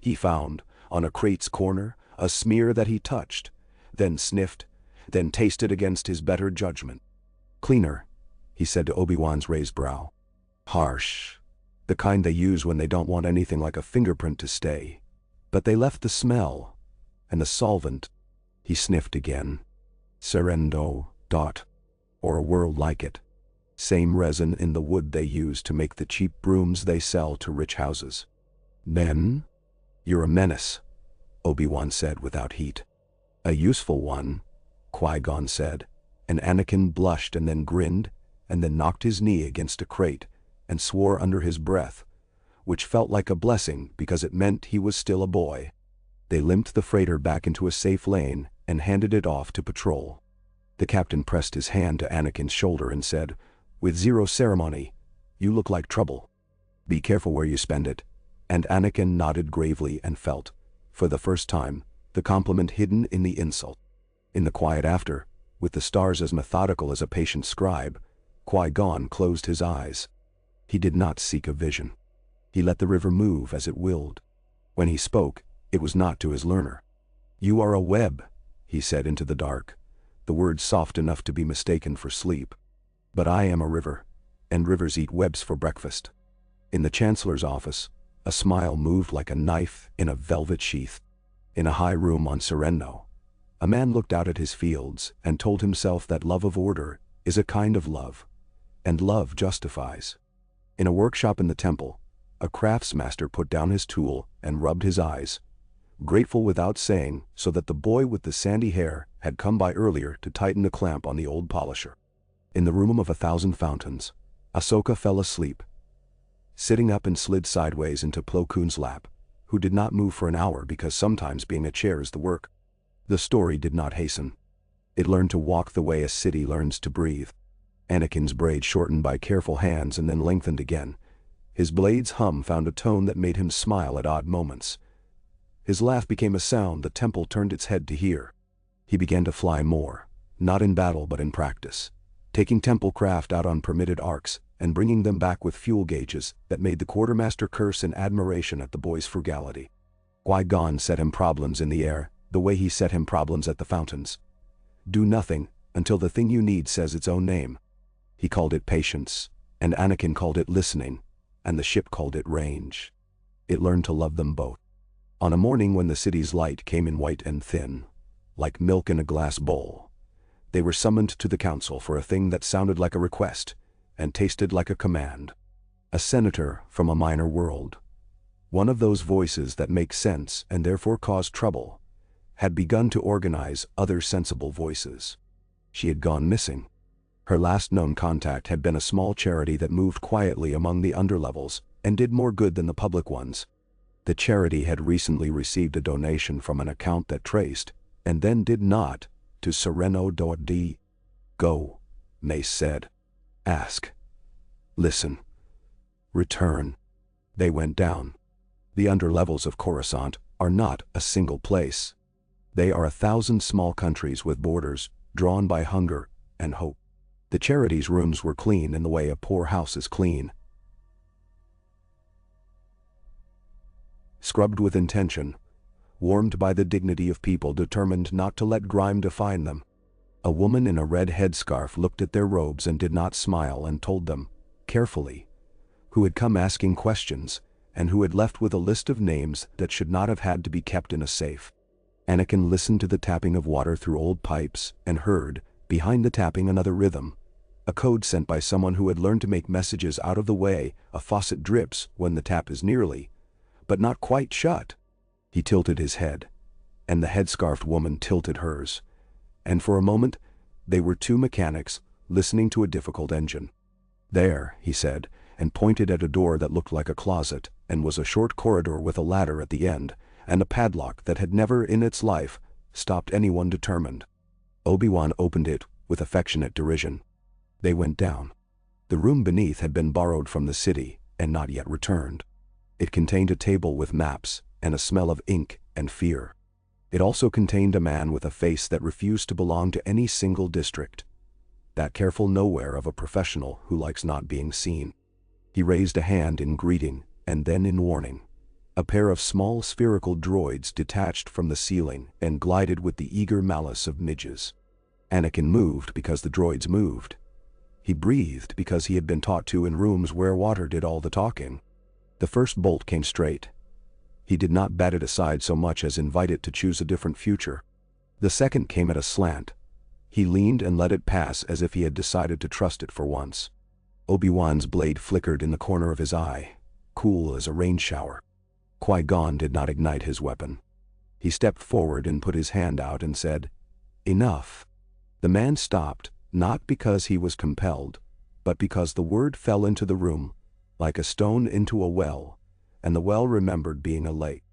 He found, on a crate's corner, a smear that he touched, then sniffed, then tasted against his better judgment. "Cleaner," he said to Obi-Wan's raised brow. "Harsh. The kind they use when they don't want anything like a fingerprint to stay. But they left the smell. And the solvent." He sniffed again. "Serendo, dot. Or a world like it. Same resin in the wood they use to make the cheap brooms they sell to rich houses." "Then? You're a menace," Obi-Wan said without heat. "A useful one," Qui-Gon said, and Anakin blushed and then grinned, and then knocked his knee against a crate, and swore under his breath, which felt like a blessing because it meant he was still a boy. They limped the freighter back into a safe lane and handed it off to patrol. The captain pressed his hand to Anakin's shoulder and said, with zero ceremony, "You look like trouble. Be careful where you spend it." And Anakin nodded gravely and felt, for the first time, the compliment hidden in the insult. In the quiet after, with the stars as methodical as a patient scribe, Qui-Gon closed his eyes. He did not seek a vision. He let the river move as it willed. When he spoke, it was not to his learner. "You are a web," he said into the dark, the words soft enough to be mistaken for sleep. "But I am a river, and rivers eat webs for breakfast." In the Chancellor's office, a smile moved like a knife in a velvet sheath. In a high room on Sereno, a man looked out at his fields and told himself that love of order is a kind of love, and love justifies. In a workshop in the temple, a craftsmaster put down his tool and rubbed his eyes, grateful without saying, so that the boy with the sandy hair had come by earlier to tighten the clamp on the old polisher. In the room of 1,000 fountains, Ahsoka fell asleep, sitting up and slid sideways into Plo Koon's lap, who did not move for an hour because sometimes being a chair is the work. The story did not hasten. It learned to walk the way a city learns to breathe. Anakin's braid shortened by careful hands and then lengthened again. His blade's hum found a tone that made him smile at odd moments. His laugh became a sound the temple turned its head to hear. He began to fly more, not in battle but in practice, taking temple craft out on permitted arcs and bringing them back with fuel gauges that made the quartermaster curse in admiration at the boy's frugality. Qui-Gon set him problems in the air, the way he set him problems at the fountains. Do nothing until the thing you need says its own name. He called it patience, and Anakin called it listening, and the ship called it range. It learned to love them both. On a morning when the city's light came in white and thin, like milk in a glass bowl, they were summoned to the council for a thing that sounded like a request and tasted like a command. A senator from a minor world, one of those voices that make sense and therefore cause trouble, had begun to organize other sensible voices. She had gone missing. Her last known contact had been a small charity that moved quietly among the underlevels and did more good than the public ones. The charity had recently received a donation from an account that traced, and then did not, to Sereno.d. "Go," Mace said. "Ask. Listen. Return." They went down. The underlevels of Coruscant are not a single place. They are 1,000 small countries with borders drawn by hunger and hope. The charity's rooms were clean in the way a poor house is clean. Scrubbed with intention, warmed by the dignity of people determined not to let grime define them. A woman in a red headscarf looked at their robes and did not smile and told them, carefully, who had come asking questions, and who had left with a list of names that should not have had to be kept in a safe. Anakin listened to the tapping of water through old pipes and heard, behind the tapping, another rhythm, a code sent by someone who had learned to make messages out of the way. A faucet drips when the tap is nearly, but not quite shut. He tilted his head, and the headscarfed woman tilted hers, and for a moment they were two mechanics listening to a difficult engine. There, he said, and pointed at a door that looked like a closet and was a short corridor with a ladder at the end, and a padlock that had never in its life stopped anyone determined. Obi-Wan opened it with affectionate derision. They went down. The room beneath had been borrowed from the city and not yet returned. It contained a table with maps and a smell of ink and fear. It also contained a man with a face that refused to belong to any single district. That careful nowhere of a professional who likes not being seen. He raised a hand in greeting and then in warning. A pair of small spherical droids detached from the ceiling and glided with the eager malice of midges. Anakin moved because the droids moved. He breathed because he had been taught to in rooms where water did all the talking. The first bolt came straight. He did not bat it aside so much as invite it to choose a different future. The second came at a slant. He leaned and let it pass as if he had decided to trust it for once. Obi-Wan's blade flickered in the corner of his eye, cool as a rain shower. Qui-Gon did not ignite his weapon. He stepped forward and put his hand out and said, "Enough." The man stopped, not because he was compelled, but because the word fell into the room, like a stone into a well, and the well remembered being a lake.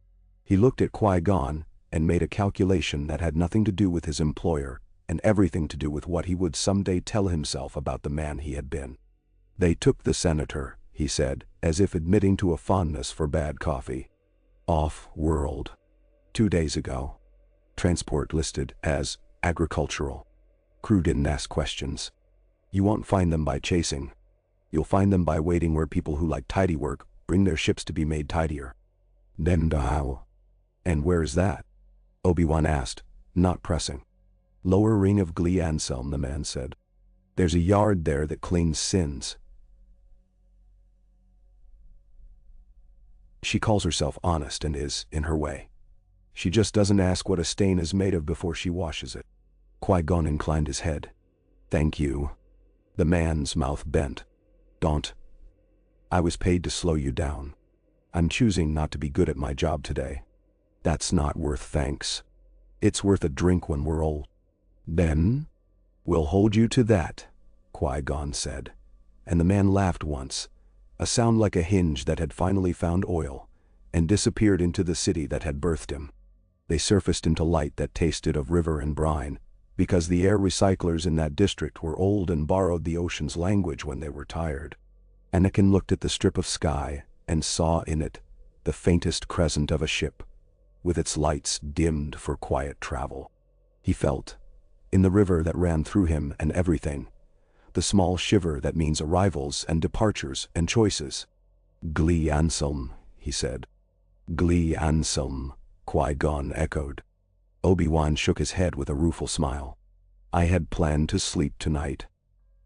He looked at Qui-Gon and made a calculation that had nothing to do with his employer and everything to do with what he would someday tell himself about the man he had been. "They took the senator," he said, as if admitting to a fondness for bad coffee. "Off-world. 2 days ago. Transport listed as agricultural. Crew didn't ask questions. You won't find them by chasing. You'll find them by waiting where people who like tidy work bring their ships to be made tidier." "Then how?" "And where is that?" Obi-Wan asked, not pressing. "Lower ring of Qui-Gon," the man said. "There's a yard there that cleans sins. She calls herself honest and is, in her way. She just doesn't ask what a stain is made of before she washes it." Qui-Gon inclined his head. "Thank you." The man's mouth bent. "Don't. I was paid to slow you down. I'm choosing not to be good at my job today. That's not worth thanks. It's worth a drink when we're old." "Then we'll hold you to that," Qui-Gon said, and the man laughed once, a sound like a hinge that had finally found oil, and disappeared into the city that had birthed him. They surfaced into light that tasted of river and brine, because the air recyclers in that district were old and borrowed the ocean's language when they were tired. Anakin looked at the strip of sky and saw in it the faintest crescent of a ship, with its lights dimmed for quiet travel. He felt, in the river that ran through him and everything, the small shiver that means arrivals and departures and choices. "Qui-Gon," he said. "Qui-Gon," Qui-Gon echoed. Obi-Wan shook his head with a rueful smile. "I had planned to sleep tonight."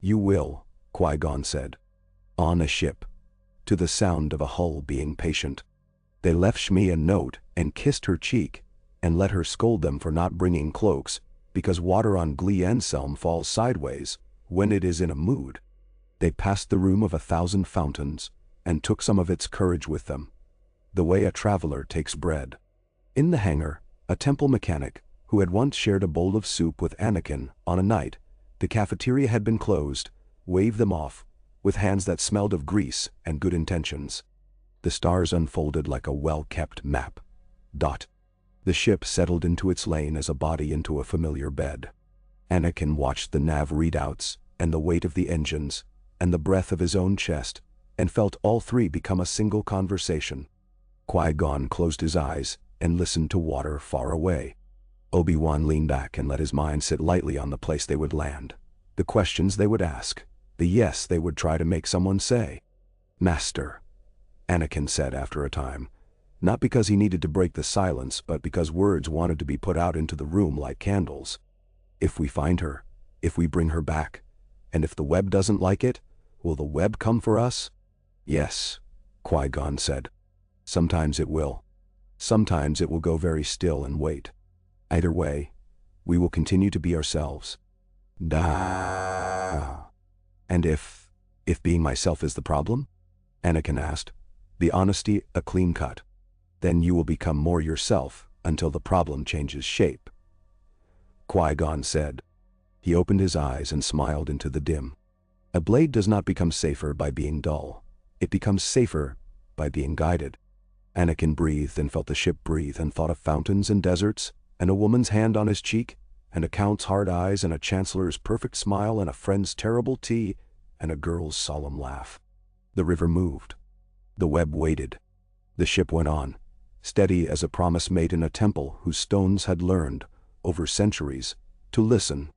"You will," Qui-Gon said. "On a ship." To the sound of a hull being patient. They left Shmi a note and kissed her cheek, and let her scold them for not bringing cloaks, because water on Qui-Gon falls sideways when it is in a mood. They passed the room of 1,000 fountains, and took some of its courage with them, the way a traveler takes bread. In the hangar, a temple mechanic, who had once shared a bowl of soup with Anakin on a night the cafeteria had been closed, waved them off, with hands that smelled of grease and good intentions. The stars unfolded like a well-kept map. The ship settled into its lane as a body into a familiar bed. Anakin watched the nav readouts, and the weight of the engines, and the breath of his own chest, and felt all three become a single conversation. Qui-Gon closed his eyes and listened to water far away. Obi-Wan leaned back and let his mind sit lightly on the place they would land, the questions they would ask, the yes they would try to make someone say. "Master," Anakin said after a time, Not because he needed to break the silence, but because words wanted to be put out into the room like candles. If we find her, if we bring her back, and if the web doesn't like it, will the web come for us? Yes, Qui-Gon said. Sometimes it will. Sometimes it will go very still and wait. Either way, we will continue to be ourselves. Da. And if being myself is the problem? Anakin asked, the honesty a clean cut. Then you will become more yourself until the problem changes shape. Qui-Gon said. He opened his eyes and smiled into the dim. A blade does not become safer by being dull. It becomes safer by being guided. Anakin breathed and felt the ship breathe and thought of fountains and deserts, and a woman's hand on his cheek, and a count's hard eyes and a chancellor's perfect smile and a friend's terrible tea and a girl's solemn laugh. The river moved. The web waited. The ship went on, steady as a promise made in a temple whose stones had learned, over centuries, to listen